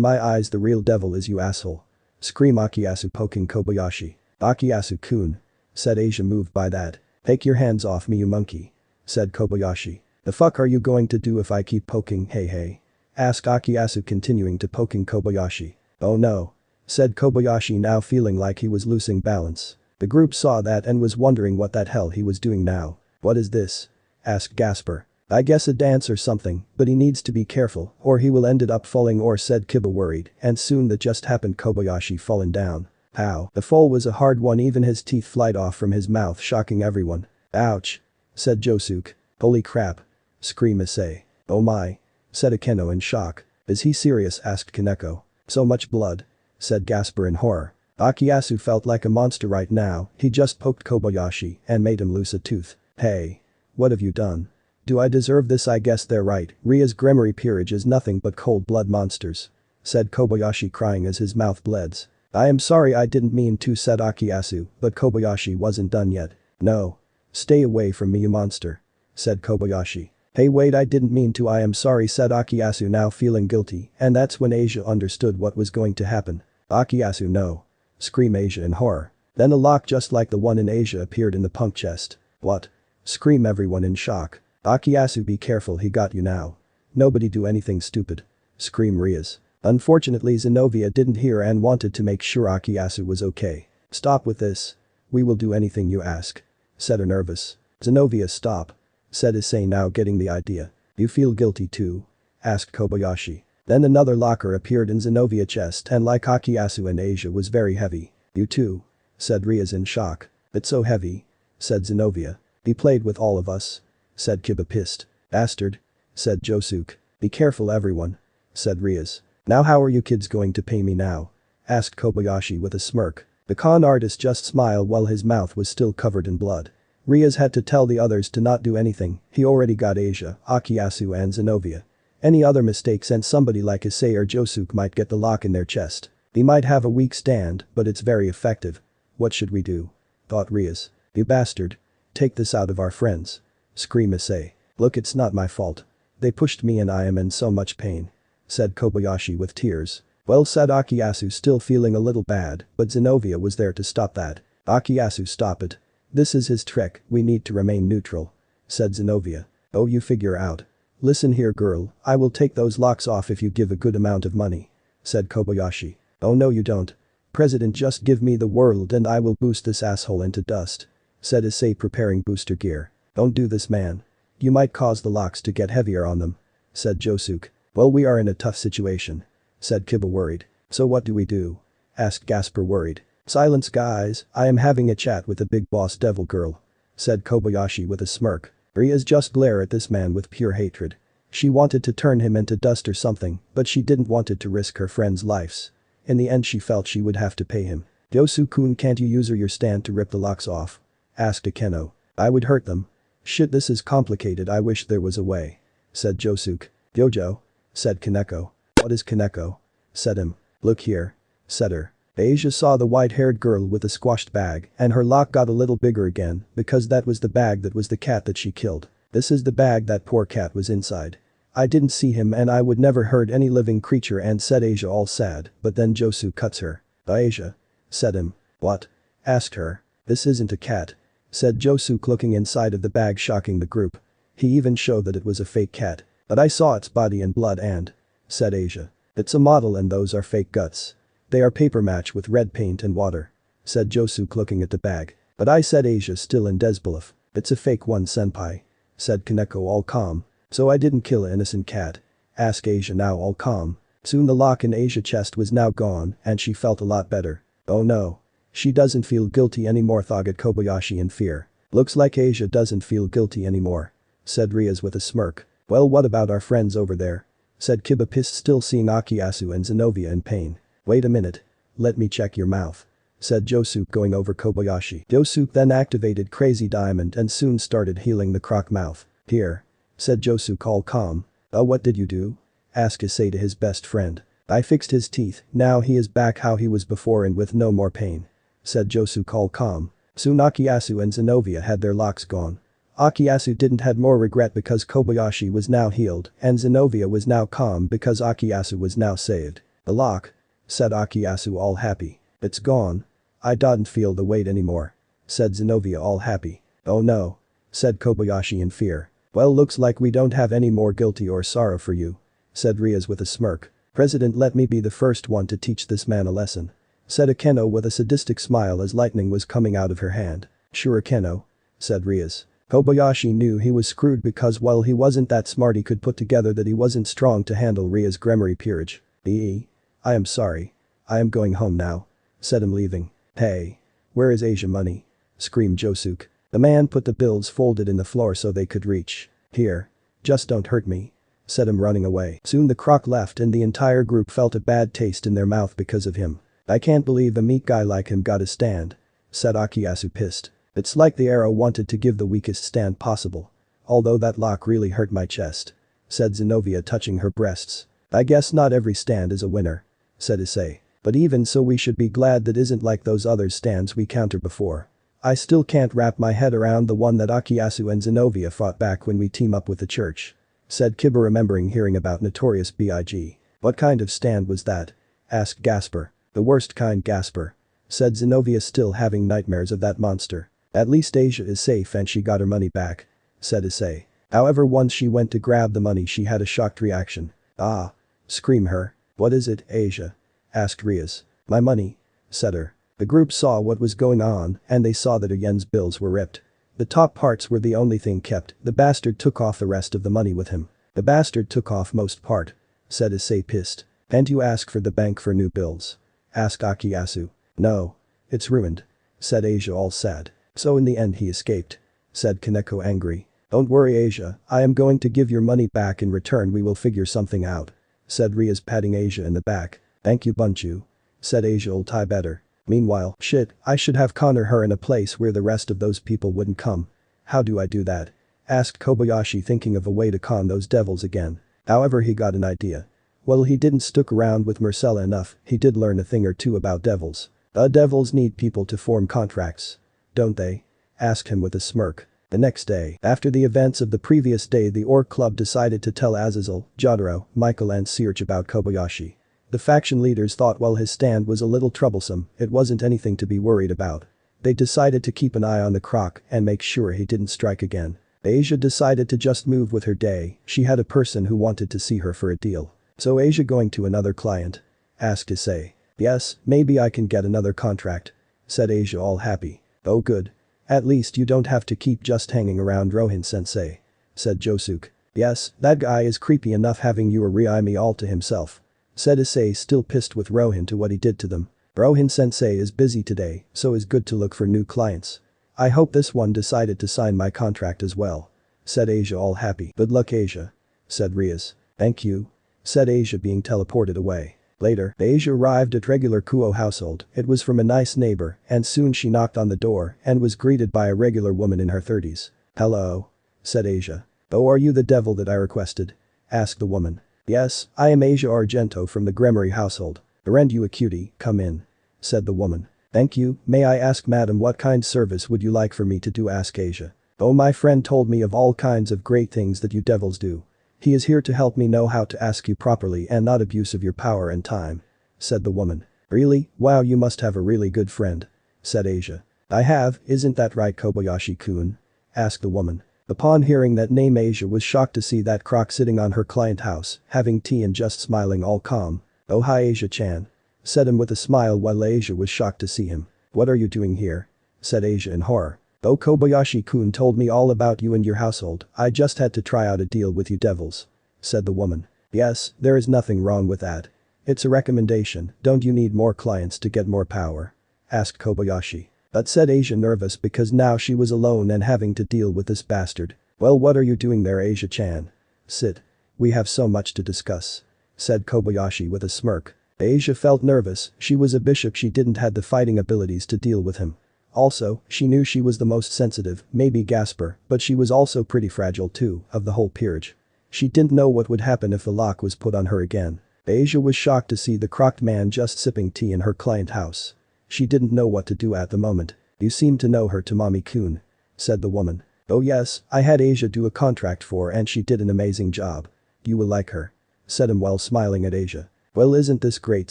my eyes, the real devil is you, asshole, screamed Akiyasu, poking Kobayashi. Akiyasu-kun, said Asia, moved by that. Take your hands off me, you monkey, said Kobayashi. The fuck are you going to do if I keep poking? Hey, asked Akiyasu, continuing to poking Kobayashi. Oh no, said Kobayashi, now feeling like he was losing balance. The group saw that and was wondering what that hell he was doing now. What is this? Asked Gasper. I guess a dance or something, but he needs to be careful or he will ended up falling, or said Kiba, worried, and soon that just happened, Kobayashi fallen down. How? The fall was a hard one, even his teeth flied off from his mouth, shocking everyone. Ouch, said Josuke. Holy crap, screamed Issei. Oh my, said Akeno in shock. Is he serious? Asked Kaneko. So much blood, said Gasper in horror. Akiyasu felt like a monster right now, he just poked Kobayashi and made him lose a tooth. Hey, what have you done? Do I deserve this? I guess they're right, Ria's Gremory peerage is nothing but cold blood monsters, said Kobayashi, crying as his mouth bleds. I am sorry, I didn't mean to, said Akiyasu, but Kobayashi wasn't done yet. No. Stay away from me, you monster, said Kobayashi. Hey wait, I didn't mean to, I am sorry, said Akiyasu, now feeling guilty, and that's when Asia understood what was going to happen. Akiyasu, no, screamed Asia in horror. Then a lock just like the one in Asia appeared in the punk chest. What? Screamed everyone in shock. Akiyasu, be careful, he got you now. Nobody do anything stupid, screamed Rias. Unfortunately, Zenobia didn't hear and wanted to make sure Akiyasu was okay. Stop with this. We will do anything you ask, said her nervous. Zenobia, stop, said Issei, now getting the idea. You feel guilty too? Asked Kobayashi. Then another locker appeared in Zenovia's chest and like Akiyasu and Asia was very heavy. You too? Said Rias in shock. It's so heavy, said Zenobia. He played with all of us, said Kiba, pissed. Bastard, said Josuke. Be careful everyone, said Rias. Now how are you kids going to pay me now? Asked Kobayashi with a smirk. The con artist just smiled while his mouth was still covered in blood. Rias had to tell the others to not do anything, he already got Asia, Akiyasu and Zenobia. Any other mistakes and somebody like Issei or Josuke might get the lock in their chest. He might have a weak stand, but it's very effective. What should we do? Thought Rias. You bastard. Take this out of our friends, screamed Issei. Look, it's not my fault. They pushed me and I am in so much pain, said Kobayashi with tears. Well, said Akiyasu, still feeling a little bad, but Zenobia was there to stop that. Akiyasu, stop it. This is his trick, we need to remain neutral, said Zenobia. Oh, you figure out. Listen here girl, I will take those locks off if you give a good amount of money, said Kobayashi. Oh no you don't, President, just give me the world and I will boost this asshole into dust. Said Issei, preparing booster gear. Don't do this, man. You might cause the locks to get heavier on them. Said Josuke. Well, we are in a tough situation. Said Kiba, worried. So what do we do? Asked Gasper, worried. Silence, guys, I am having a chat with the big boss devil girl. Said Kobayashi with a smirk. Ria's just glare at this man with pure hatred. She wanted to turn him into dust or something, but she didn't want it to risk her friends' lives. In the end she felt she would have to pay him. Josuke-kun, can't you use your stand to rip the locks off? Asked Akeno. I would hurt them. Shit, this is complicated, I wish there was a way. Said Josuke. Jojo. Said Kaneko. What is Kaneko? Said him. Look here. Said her. Asia saw the white-haired girl with the squashed bag and her lock got a little bigger again because that was the bag that was the cat that she killed. This is the bag that poor cat was inside. I didn't see him and I would never hurt any living creature, and said Asia, all sad, but then Josuke cuts her. Asia. Said him. What? Asked her. This isn't a cat. Said Josuke, looking inside of the bag, shocking the group. He even showed that it was a fake cat. But I saw its body and blood and. Said Asia. It's a model and those are fake guts. They are paper match with red paint and water. Said Josuke, looking at the bag. But I, said Asia, still in disbelief. It's a fake one, senpai. Said Kaneko, all calm. So I didn't kill an innocent cat? Asked Asia, now all calm. Soon the lock in Asia's chest was now gone and she felt a lot better. Oh no. She doesn't feel guilty anymore, thought Kobayashi in fear. Looks like Asia doesn't feel guilty anymore. Said Rias with a smirk. Well, what about our friends over there? Said Kiba, pissed, still seeing Akiyasu and Zenovia in pain. Wait a minute. Let me check your mouth. Said Josuke, going over Kobayashi. Josuke then activated Crazy Diamond and soon started healing the croc mouth. Here. Said Josuke, all calm. What did you do? Asked Issei to his best friend. I fixed his teeth, now he is back how he was before and with no more pain. Said Josuke, all calm. Soon Akiyasu and Zenovia had their locks gone. Akiyasu didn't had more regret because Kobayashi was now healed and Zenovia was now calm because Akiyasu was now saved. The lock? Said Akiyasu, all happy. It's gone. I don't feel the weight anymore. Said Zenovia, all happy. Oh no. Said Kobayashi in fear. Well, looks like we don't have any more guilty or sorrow for you. Said Rias with a smirk. President, let me be the first one to teach this man a lesson. Said Akeno with a sadistic smile as lightning was coming out of her hand. Sure, Akeno. Said Rias. Kobayashi knew he was screwed because while he wasn't that smart he could put together that he wasn't strong to handle Ria's Gremory peerage. I am sorry. I am going home now. Said him, leaving. Hey. Where is Asia money? Screamed Josuke. The man put the bills folded in the floor so they could reach. Here. Just don't hurt me. Said him, running away. Soon the croc left and the entire group felt a bad taste in their mouth because of him. I can't believe a meek guy like him got a stand. Said Akiyasu, pissed. It's like the arrow wanted to give the weakest stand possible. Although that lock really hurt my chest. Said Zenovia, touching her breasts. I guess not every stand is a winner. Said Issei. But even so we should be glad that isn't like those other stands we countered before. I still can't wrap my head around the one that Akiyasu and Zenovia fought back when we team up with the church. Said Kiba, remembering hearing about Notorious B.I.G. What kind of stand was that? Asked Gasper. The worst kind, Gasper. Said Zenovia, still having nightmares of that monster. At least Asia is safe and she got her money back. Said Issei. However, once she went to grab the money she had a shocked reaction. Ah. Scream her. What is it, Asia? Asked Rias. My money. Said her. The group saw what was going on and they saw that Yen's bills were ripped. The top parts were the only thing kept, the bastard took off the rest of the money with him. The bastard took off most part. Said Issei, pissed. And you ask for the bank for new bills? Asked Akiyasu. No. It's ruined. Said Asia, all sad. So in the end he escaped. Said Kaneko, angry. Don't worry, Asia, I am going to give your money back. In return we will figure something out. Said Rias, patting Asia in the back. Thank you, Bunchu. Said Asia, will tie better. Meanwhile, shit, I should have cornered her in a place where the rest of those people wouldn't come. How do I do that? Asked Kobayashi, thinking of a way to con those devils again. However, he got an idea. Well, he didn't stick around with Marcella enough, he did learn a thing or two about devils. Devils need people to form contracts. Don't they? Asked him with a smirk. The next day, after the events of the previous day, the Orc Club decided to tell Azazel, Jotaro, Michael and Search about Kobayashi. The faction leaders thought while his stand was a little troublesome, it wasn't anything to be worried about. They decided to keep an eye on the croc and make sure he didn't strike again. Asia decided to just move with her day, she had a person who wanted to see her for a deal. So Asia going to another client? Asked Issei. Yes, maybe I can get another contract, said Asia all happy. Oh good. At least you don't have to keep just hanging around Rohin-sensei, said Josuke. Yes, that guy is creepy enough having you or Reimi all to himself, said Issei, still pissed with Rohin to what he did to them. Rohin-sensei is busy today, so it's good to look for new clients. I hope this one decided to sign my contract as well, said Asia all happy. Good luck Asia, said Rias. Thank you, said Asia being teleported away. Later, Asia arrived at regular Kuo household. It was from a nice neighbor, and soon she knocked on the door and was greeted by a regular woman in her 30s. Hello, said Asia. Oh, are you the devil that I requested? Asked the woman. Yes, I am Asia Argento from the Gremory household. Aren't you a cutie, come in, said the woman. Thank you, may I ask madam what kind service would you like for me to do, asked Asia. Oh, my friend told me of all kinds of great things that you devils do. He is here to help me know how to ask you properly and not abuse of your power and time, said the woman. Really? Wow, you must have a really good friend, said Asia. I have, isn't that right Kobayashi-kun? Asked the woman. Upon hearing that name, Asia was shocked to see that croc sitting on her client house, having tea and just smiling all calm. Oh hi Asia-chan, said him with a smile while Asia was shocked to see him. What are you doing here? Said Asia in horror. Oh, Kobayashi-kun told me all about you and your household. I just had to try out a deal with you devils, said the woman. Yes, there is nothing wrong with that. It's a recommendation, don't you need more clients to get more power? Asked Kobayashi. But said Asia, nervous because now she was alone and having to deal with this bastard. Well, what are you doing there Asia-chan? Sit. We have so much to discuss, said Kobayashi with a smirk. Asia felt nervous, she was a bishop, she didn't have the fighting abilities to deal with him. Also, she knew she was the most sensitive, maybe Gasper, but she was also pretty fragile too, of the whole peerage. She didn't know what would happen if the lock was put on her again. Asia was shocked to see the crocked man just sipping tea in her client house. She didn't know what to do at the moment. You seem to know her, Tamami-kun, said the woman. Oh yes, I had Asia do a contract for and she did an amazing job. You will like her, said him while smiling at Asia. Well, isn't this great,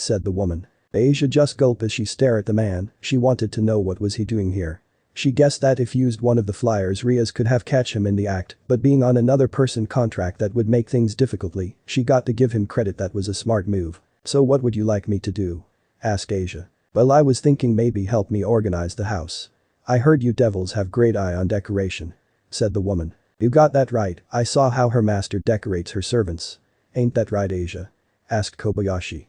said the woman. Asia just gulped as she stared at the man, she wanted to know what was he doing here. She guessed that if used one of the flyers Rias could have catch him in the act, but being on another person contract that would make things difficultly, she got to give him credit, that was a smart move. So what would you like me to do? Asked Asia. Well, I was thinking maybe help me organize the house. I heard you devils have great eye on decoration, said the woman. You got that right, I saw how her master decorates her servants. Ain't that right Asia? Asked Kobayashi.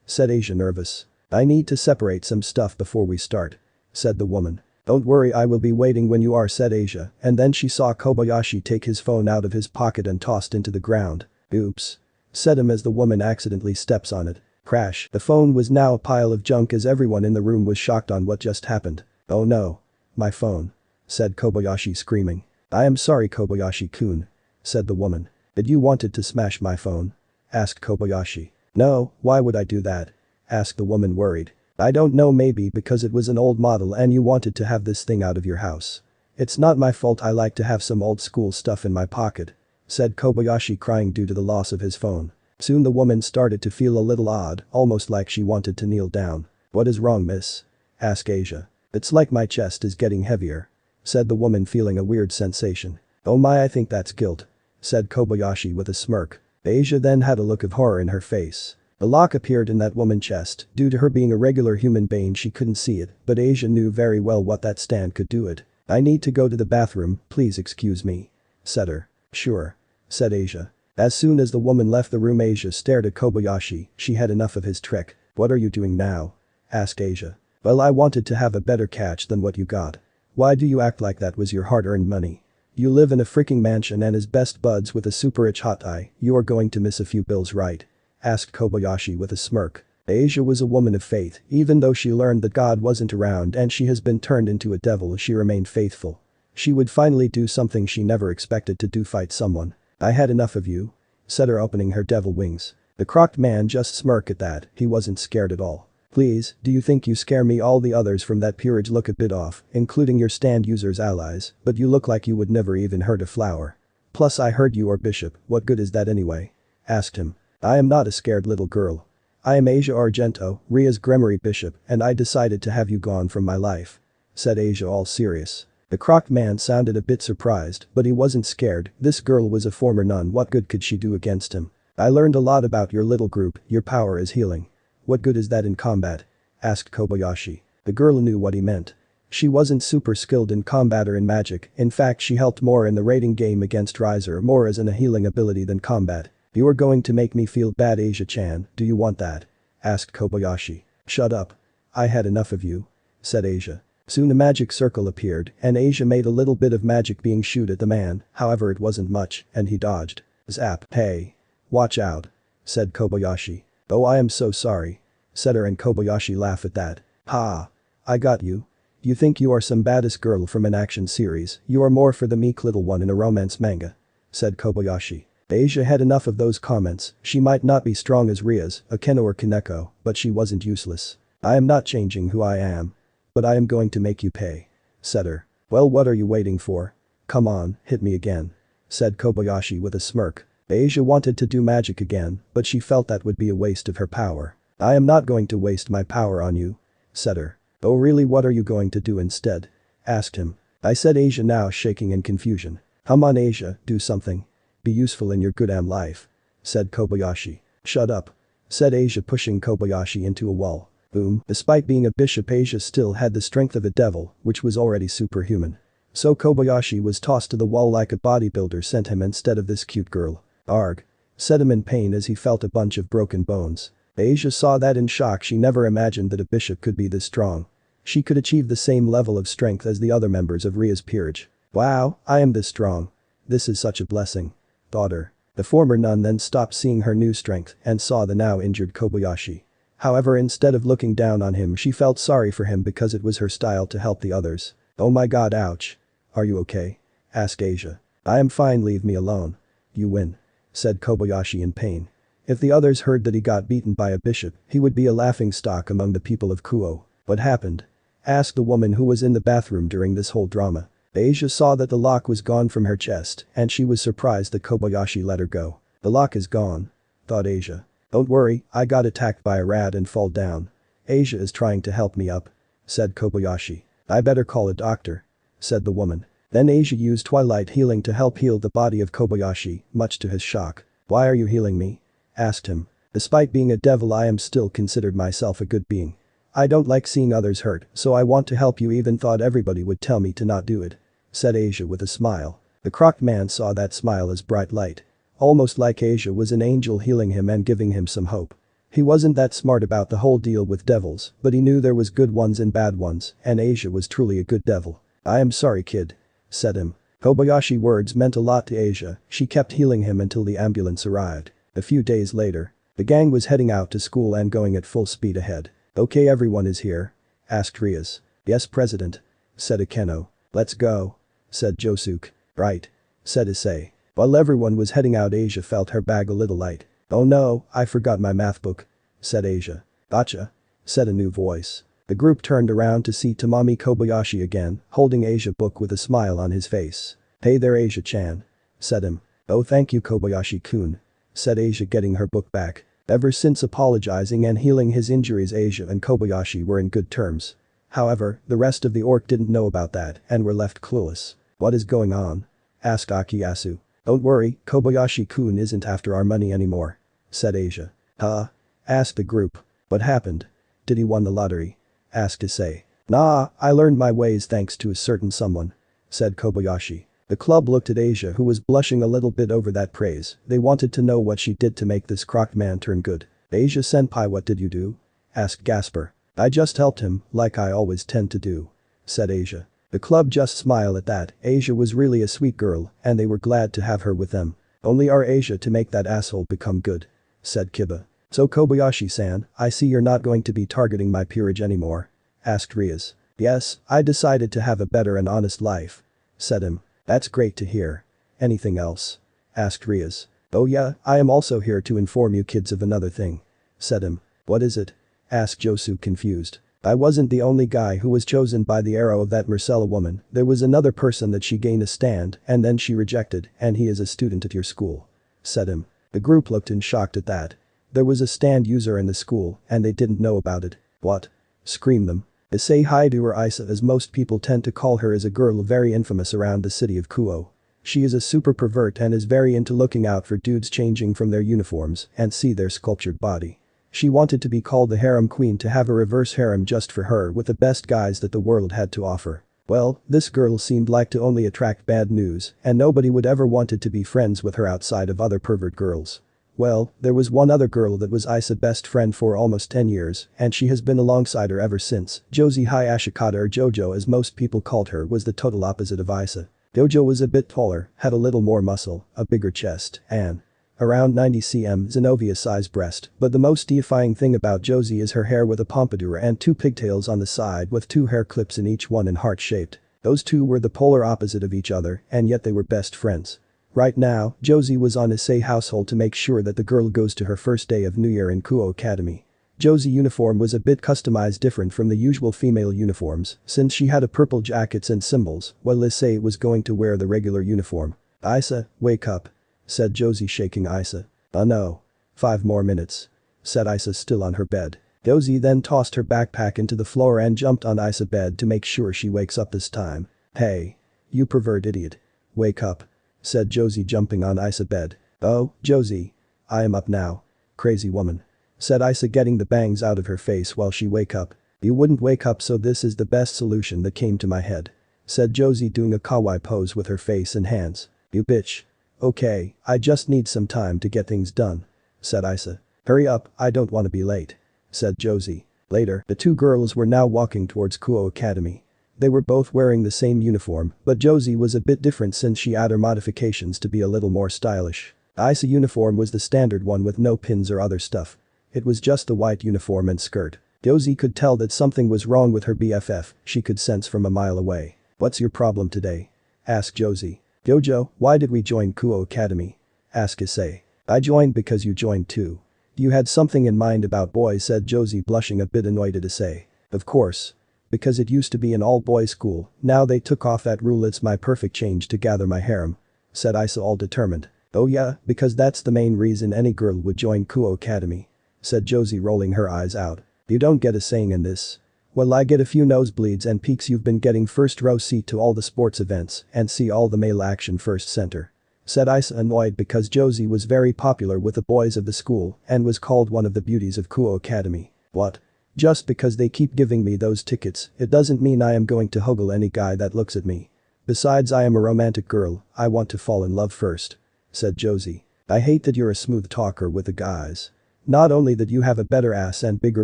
Said Asia, nervous. I need to separate some stuff before we start, said the woman. Don't worry, I will be waiting when you are, said Asia, and then she saw Kobayashi take his phone out of his pocket and tossed into the ground. Oops, said him as the woman accidentally steps on it. Crash. The phone was now a pile of junk as everyone in the room was shocked on what just happened. Oh no. My phone, said Kobayashi, screaming. I am sorry Kobayashi-kun, said the woman. Did you wanted to smash my phone? Asked Kobayashi. No, why would I do that? Asked the woman, worried. I don't know, maybe because it was an old model and you wanted to have this thing out of your house. It's not my fault, I like to have some old school stuff in my pocket, said Kobayashi, crying due to the loss of his phone. Soon the woman started to feel a little odd, almost like she wanted to kneel down. What is wrong, miss? Asked Asia. It's like my chest is getting heavier, said the woman, feeling a weird sensation. Oh my, I think that's guilt, said Kobayashi with a smirk. Asia then had a look of horror in her face. A lock appeared in that woman's chest. Due to her being a regular human being, she couldn't see it, but Asia knew very well what that stand could do it. I need to go to the bathroom, please excuse me, said her. Sure, said Asia. As soon as the woman left the room, Asia stared at Kobayashi, she had enough of his trick. What are you doing now? Asked Asia. Well, I wanted to have a better catch than what you got. Why do you act like that was your hard-earned money? You live in a freaking mansion and is best buds with a super rich hot eye, you are going to miss a few bills, right? Asked Kobayashi with a smirk. Asia was a woman of faith, even though she learned that God wasn't around and she has been turned into a devil, she remained faithful. She would finally do something she never expected to do, fight someone. I had enough of you, said her, opening her devil wings. The crocked man just smirked at that, he wasn't scared at all. Please, do you think you scare me? All the others from that peerage look a bit off, including your stand users allies, but you look like you would never even hurt a flower. Plus I heard you are bishop, what good is that anyway? Asked him. I am not a scared little girl. I am Asia Argento, Ria's Gremory bishop, and I decided to have you gone from my life, said Asia, all serious. The crocked man sounded a bit surprised, but he wasn't scared. This girl was a former nun, what good could she do against him? I learned a lot about your little group, your power is healing. What good is that in combat? Asked Kobayashi. The girl knew what he meant. She wasn't super skilled in combat or in magic, in fact she helped more in the raiding game against Riser more as in a healing ability than combat. You are going to make me feel bad, Asia-chan, do you want that? Asked Kobayashi. Shut up. I had enough of you. Said Asia. Soon a magic circle appeared and Asia made a little bit of magic being shoot at the man, however it wasn't much, and he dodged. Zap. Hey. Watch out. Said Kobayashi. Oh, I am so sorry. Said her, and Kobayashi laughed at that. Ha. I got you. You think you are some baddest girl from an action series, you are more for the meek little one in a romance manga. Said Kobayashi. Asia had enough of those comments, she might not be strong as Rias, Akeno or Kaneko, but she wasn't useless. I am not changing who I am. But I am going to make you pay. Said her. Well, what are you waiting for? Come on, hit me again. Said Kobayashi with a smirk. Asia wanted to do magic again, but she felt that would be a waste of her power. I am not going to waste my power on you. Said her. Oh really, what are you going to do instead? Asked him. I said, Asia now shaking in confusion. Come on Asia, do something. Be useful in your goddamn life. Said Kobayashi. Shut up. Said Asia pushing Kobayashi into a wall. Boom. Despite being a bishop, Asia still had the strength of a devil, which was already superhuman. So Kobayashi was tossed to the wall like a bodybuilder sent him instead of this cute girl. Arg. Said him in pain as he felt a bunch of broken bones. Asia saw that in shock. She never imagined that a bishop could be this strong. She could achieve the same level of strength as the other members of Ria's peerage. Wow, I am this strong. This is such a blessing. Thought her. The former nun then stopped seeing her new strength and saw the now injured Kobayashi. However, instead of looking down on him, she felt sorry for him because it was her style to help the others. Oh my god, ouch. Are you okay? Asked Asia. I am fine, leave me alone. You win. Said Kobayashi in pain. If the others heard that he got beaten by a bishop, he would be a laughingstock among the people of Kuo. What happened? Asked the woman who was in the bathroom during this whole drama. Asia saw that the lock was gone from her chest and she was surprised that Kobayashi let her go. The lock is gone. Thought Asia. Don't worry, I got attacked by a rat and fall down. Asia is trying to help me up. Said Kobayashi. I better call a doctor. Said the woman. Then Asia used Twilight Healing to help heal the body of Kobayashi, much to his shock. Why are you healing me? Asked him. Despite being a devil, I am still considered myself a good being. I don't like seeing others hurt, so I want to help you. Even thought everybody would tell me to not do it. Said Asia with a smile. The crocked man saw that smile as bright light. Almost like Asia was an angel healing him and giving him some hope. He wasn't that smart about the whole deal with devils, but he knew there was good ones and bad ones, and Asia was truly a good devil. I am sorry, kid. Said him. Kobayashi words meant a lot to Asia. She kept healing him until the ambulance arrived. A few days later, the gang was heading out to school and going at full speed ahead. Okay, everyone is here? Asked Rias. Yes, President. Said Akeno. Let's go. Said Josuke. Right. Said Issei. While everyone was heading out, Asia felt her bag a little light. Oh no, I forgot my math book. Said Asia. Gotcha. Said a new voice. The group turned around to see Tamami Kobayashi again, holding Asia book with a smile on his face. Hey there, Asia-chan. Said him. Oh thank you, Kobayashi-kun. Said Asia, getting her book back. Ever since apologizing and healing his injuries, Asia and Kobayashi were in good terms. However, the rest of the orc didn't know about that and were left clueless. What is going on? Asked Akiyasu. Don't worry, Kobayashi-kun isn't after our money anymore. Said Asia. Huh? Asked the group. What happened? Did he won the lottery? Asked Issei. Nah, I learned my ways thanks to a certain someone. Said Kobayashi. The club looked at Asia, who was blushing a little bit over that praise. They wanted to know what she did to make this crocked man turn good. Asia-senpai, what did you do? Asked Gasper. I just helped him, like I always tend to do. Said Asia. The club just smiled at that. Asia was really a sweet girl and they were glad to have her with them. Only our Asia to make that asshole become good. Said Kiba. So Kobayashi-san, I see you're not going to be targeting my peerage anymore. Asked Rias. Yes, I decided to have a better and honest life. Said him. That's great to hear. Anything else? Asked Rias. Oh yeah, I am also here to inform you kids of another thing. Said him. What is it? Asked Josuke, confused. I wasn't the only guy who was chosen by the arrow of that Marcella woman. There was another person that she gained a stand and then she rejected, and he is a student at your school. Said him. The group looked in shocked at that. There was a stand user in the school and they didn't know about it. What? Screamed them. Issei Hyoudou, or Issa as most people tend to call her, is a girl very infamous around the city of Kuo. She is a super pervert and is very into looking out for dudes changing from their uniforms and see their sculptured body. She wanted to be called the harem queen, to have a reverse harem just for her with the best guys that the world had to offer. Well, this girl seemed like to only attract bad news, and nobody would ever wanted to be friends with her outside of other pervert girls. Well, there was one other girl that was Issei's best friend for almost 10 years, and she has been alongside her ever since. Josie Hayashikata, or Jojo as most people called her, was the total opposite of Issei. Jojo was a bit taller, had a little more muscle, a bigger chest, and around 90 cm Zenobia-sized breast, but the most deifying thing about Josie is her hair with a pompadour and 2 pigtails on the side with 2 hair clips in each one and heart-shaped. Those two were the polar opposite of each other, and yet they were best friends. Right now, Josie was on Issei household to make sure that the girl goes to her first day of New Year in Kuo Academy. Josie's uniform was a bit customized, different from the usual female uniforms, since she had a purple jackets and symbols, while Issei was going to wear the regular uniform. "Issei, wake up," said Josie, shaking Issei. "Oh no. 5 more minutes," said Issei, still on her bed. Josie then tossed her backpack into the floor and jumped on Issei's bed to make sure she wakes up this time. "Hey. You pervert idiot. Wake up," said Josie, jumping on Issei's bed. "Oh, Josie. I am up now. Crazy woman," said Issei, getting the bangs out of her face while she wake up. "You wouldn't wake up, so this is the best solution that came to my head," said Josie, doing a kawaii pose with her face and hands. "You bitch. Okay, I just need some time to get things done," said Issei. "Hurry up, I don't want to be late," said Josie. Later, the two girls were now walking towards Kuo Academy. They were both wearing the same uniform, but Josie was a bit different since she had her modifications to be a little more stylish. Issei's uniform was the standard one with no pins or other stuff. It was just the white uniform and skirt. Josie could tell that something was wrong with her BFF, she could sense from a mile away. "What's your problem today?" asked Josie. "Jojo, why did we join Kuo Academy?" asked Issei. "I joined because you joined too. You had something in mind about boys," said Josie, blushing a bit annoyed at Issei. "Of course. Because it used to be an all-boys school, now they took off that rule. It's my perfect change to gather my harem," said Issei, all determined. "Oh yeah, because that's the main reason any girl would join Kuo Academy," said Josie, rolling her eyes out. "You don't get a saying in this." "Well, I get a few nosebleeds and peaks. You've been getting first row seat to all the sports events and see all the male action first center," said Issei, annoyed because Josie was very popular with the boys of the school and was called one of the beauties of Kuo Academy. "What? Just because they keep giving me those tickets, it doesn't mean I am going to huggle any guy that looks at me. Besides, I am a romantic girl, I want to fall in love first," said Josie. "I hate that you're a smooth talker with the guys. Not only that, you have a better ass and bigger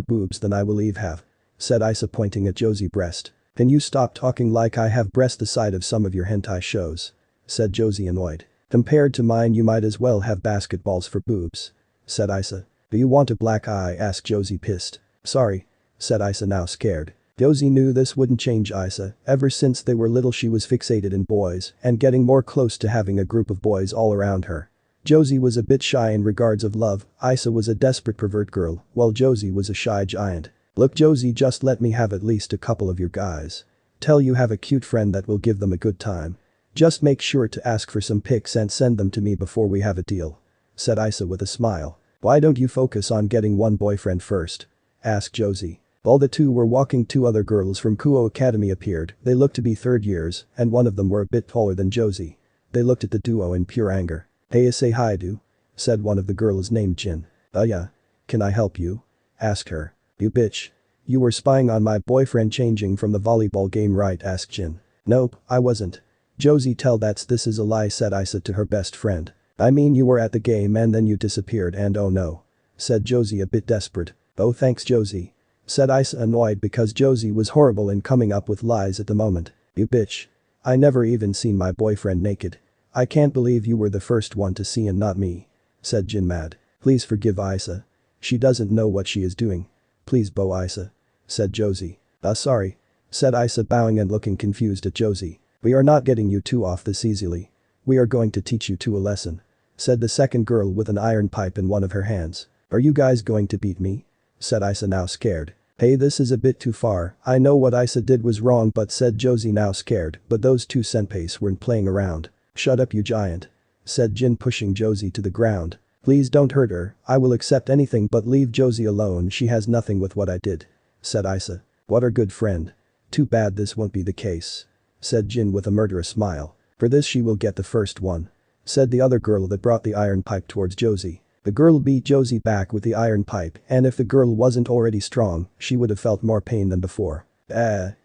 boobs than I will even have," said Issei, pointing at Josie's breast. "Can you stop talking like I have breast the side of some of your hentai shows?" said Josie, annoyed. "Compared to mine, you might as well have basketballs for boobs," said Issei. "Do you want a black eye?" asked Josie, pissed. "Sorry," said Issei, now scared. Josie knew this wouldn't change Issei. Ever since they were little, she was fixated in boys and getting more close to having a group of boys all around her. Josie was a bit shy in regards of love. Issei was a desperate pervert girl, while Josie was a shy giant. "Look, Josie, just let me have at least a couple of your guys. Tell you have a cute friend that will give them a good time. Just make sure to ask for some pics and send them to me before we have a deal," said Issei with a smile. "Why don't you focus on getting one boyfriend first?" asked Josie. While the two were walking, 2 other girls from Kuo Academy appeared. They looked to be third years, and one of them were a bit taller than Josie. They looked at the duo in pure anger. "Hey, Issei, Hyoudou," said one of the girls named Jin. Yeah. Can I help you?" asked her. "You bitch. You were spying on my boyfriend changing from the volleyball game, right?" asked Jin. "Nope, I wasn't." "Josie, tell this is a lie," said Issei to her best friend. "I mean, you were at the game and then you disappeared and oh no," said Josie, a bit desperate. "Oh thanks, Josie," said Issei, annoyed because Josie was horrible in coming up with lies at the moment. "You bitch. I never even seen my boyfriend naked. I can't believe you were the first one to see and not me," said Jin, mad. "Please forgive Issei. She doesn't know what she is doing. Please bow Issei," said Josie. Sorry," said Issei, bowing and looking confused at Josie. "We are not getting you two off this easily. We are going to teach you two a lesson," said the second girl with an iron pipe in one of her hands. "Are you guys going to beat me?" said Issei, now scared. "Hey, this is a bit too far. I know what Issei did was wrong, but," said Josie, now scared, "but those 2 senpais weren't playing around." "Shut up, you giant," said Jin, pushing Josie to the ground. "Please don't hurt her. I will accept anything but leave Josie alone. She has nothing with what I did," said Issei. "What a good friend. Too bad this won't be the case," said Jin with a murderous smile. "For this she will get the first one," said the other girl that brought the iron pipe towards Josie. The girl beat Josie back with the iron pipe, and if the girl wasn't already strong, she would have felt more pain than before. Said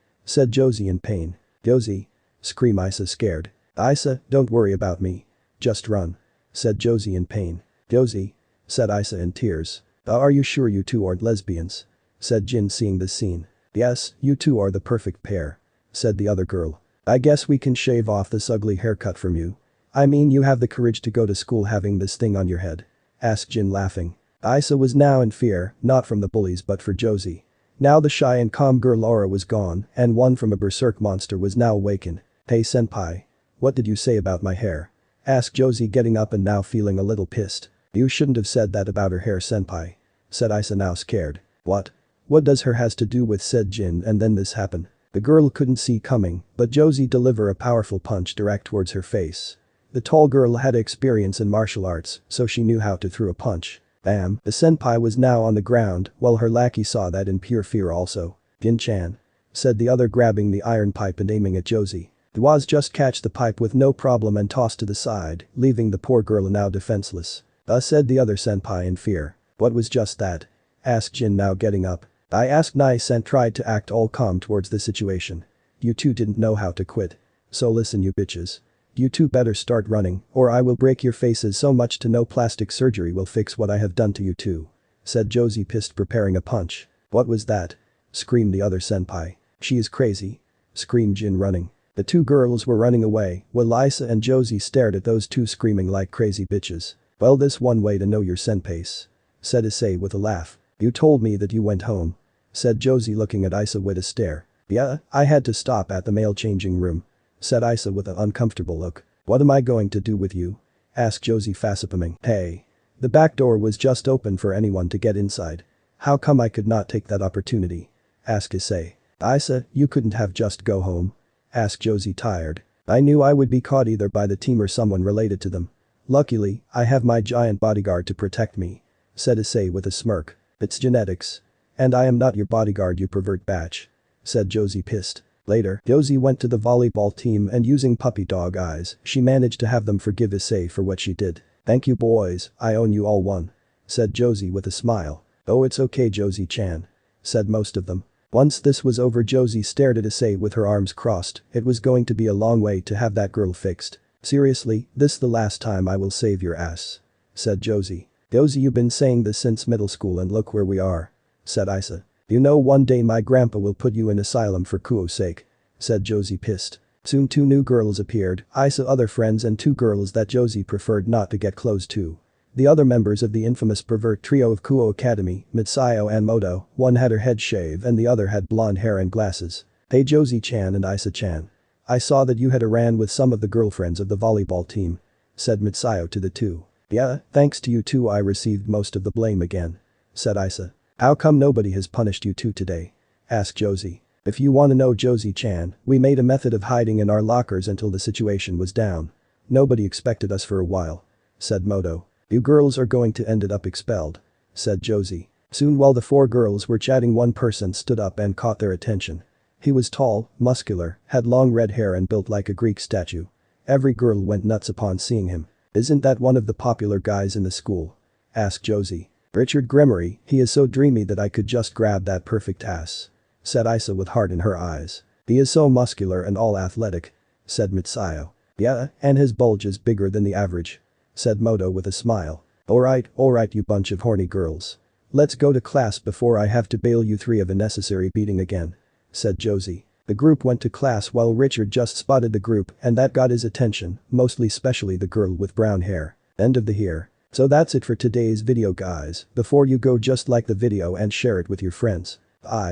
Josie in pain. Josie. Screamed Issei scared. Issei, don't worry about me. Just run. Said Josie in pain. Josie. Said Issei in tears. Are you sure you two aren't lesbians? Said Jin seeing this scene. Yes, you two are the perfect pair. Said the other girl. I guess we can shave off this ugly haircut from you. I mean you have the courage to go to school having this thing on your head. Asked Jin laughing. Issei was now in fear, not from the bullies but for Josie. Now the shy and calm girl aura was gone, and one from a berserk monster was now awakened. Hey senpai. What did you say about my hair? Asked Josie getting up and now feeling a little pissed. You shouldn't have said that about her hair senpai. Said Issei now scared. What? What does her has to do with said Jin and then this happen? The girl couldn't see coming, but Josie delivered a powerful punch direct towards her face. The tall girl had experience in martial arts, so she knew how to throw a punch. Bam, the senpai was now on the ground, while her lackey saw that in pure fear also. Gin-chan. Said the other grabbing the iron pipe and aiming at Josie. The was just catch the pipe with no problem and tossed to the side, leaving the poor girl now defenseless. Said the other senpai in fear. What was just that? Asked Jin now getting up. I asked nice and tried to act all calm towards the situation. You two didn't know how to quit. So listen you bitches. You two better start running, or I will break your faces so much to no plastic surgery will fix what I have done to you two. Said Josie pissed preparing a punch. What was that? Screamed the other senpai. She is crazy. Screamed Jin running. The two girls were running away, while Issei and Josie stared at those two screaming like crazy bitches. Well this one way to know your senpais. Said Issei with a laugh. You told me that you went home. Said Josie looking at Issei with a stare. Yeah, I had to stop at the male changing room. Said Issei with an uncomfortable look. What am I going to do with you? Asked Josie facepalming. Hey. The back door was just open for anyone to get inside. How come I could not take that opportunity? Asked Issei. Issei, you couldn't have just go home? Asked Josie tired. I knew I would be caught either by the team or someone related to them. Luckily, I have my giant bodyguard to protect me. Said Issei with a smirk. It's genetics. And I am not your bodyguard you pervert batch. Said Josie pissed. Later, Josie went to the volleyball team and using puppy dog eyes, she managed to have them forgive Issei for what she did. Thank you boys, I own you all one. Said Josie with a smile. Oh it's okay Josie-chan. Said most of them. Once this was over Josie stared at Issei with her arms crossed, it was going to be a long way to have that girl fixed. Seriously, this the last time I will save your ass. Said Josie. Josie you've been saying this since middle school and look where we are. Said Issei. You know one day my grandpa will put you in asylum for Kuo's sake. Said Josie pissed. Soon two new girls appeared, Issei other friends and two girls that Josie preferred not to get close to. The other members of the infamous pervert trio of Kuo Academy, Mitsuyo and Moto, one had her head shaved and the other had blonde hair and glasses. Hey Josie-chan and Issei-chan. I saw that you had ran with some of the girlfriends of the volleyball team. Said Mitsuyo to the two. Yeah, thanks to you two I received most of the blame again. Said Issei. How come nobody has punished you two today? Asked Josie. If you wanna know Josie-chan, we made a method of hiding in our lockers until the situation was down. Nobody expected us for a while. Said Moto. You girls are going to end up expelled. Said Josie. Soon while the four girls were chatting one person stood up and caught their attention. He was tall, muscular, had long red hair and built like a Greek statue. Every girl went nuts upon seeing him. Isn't that one of the popular guys in the school? Asked Josie. Richard Gremory, he is so dreamy that I could just grab that perfect ass. Said Issei with heart in her eyes. He is so muscular and all athletic. Said Mitsuyo. Yeah, and his bulge is bigger than the average. Said Moto with a smile. Alright you bunch of horny girls. Let's go to class before I have to bail you three of a necessary beating again. Said Josie. The group went to class while Richard just spotted the group and that got his attention, mostly especially the girl with brown hair. End of the here. So that's it for today's video guys, before you go just like the video and share it with your friends. Bye.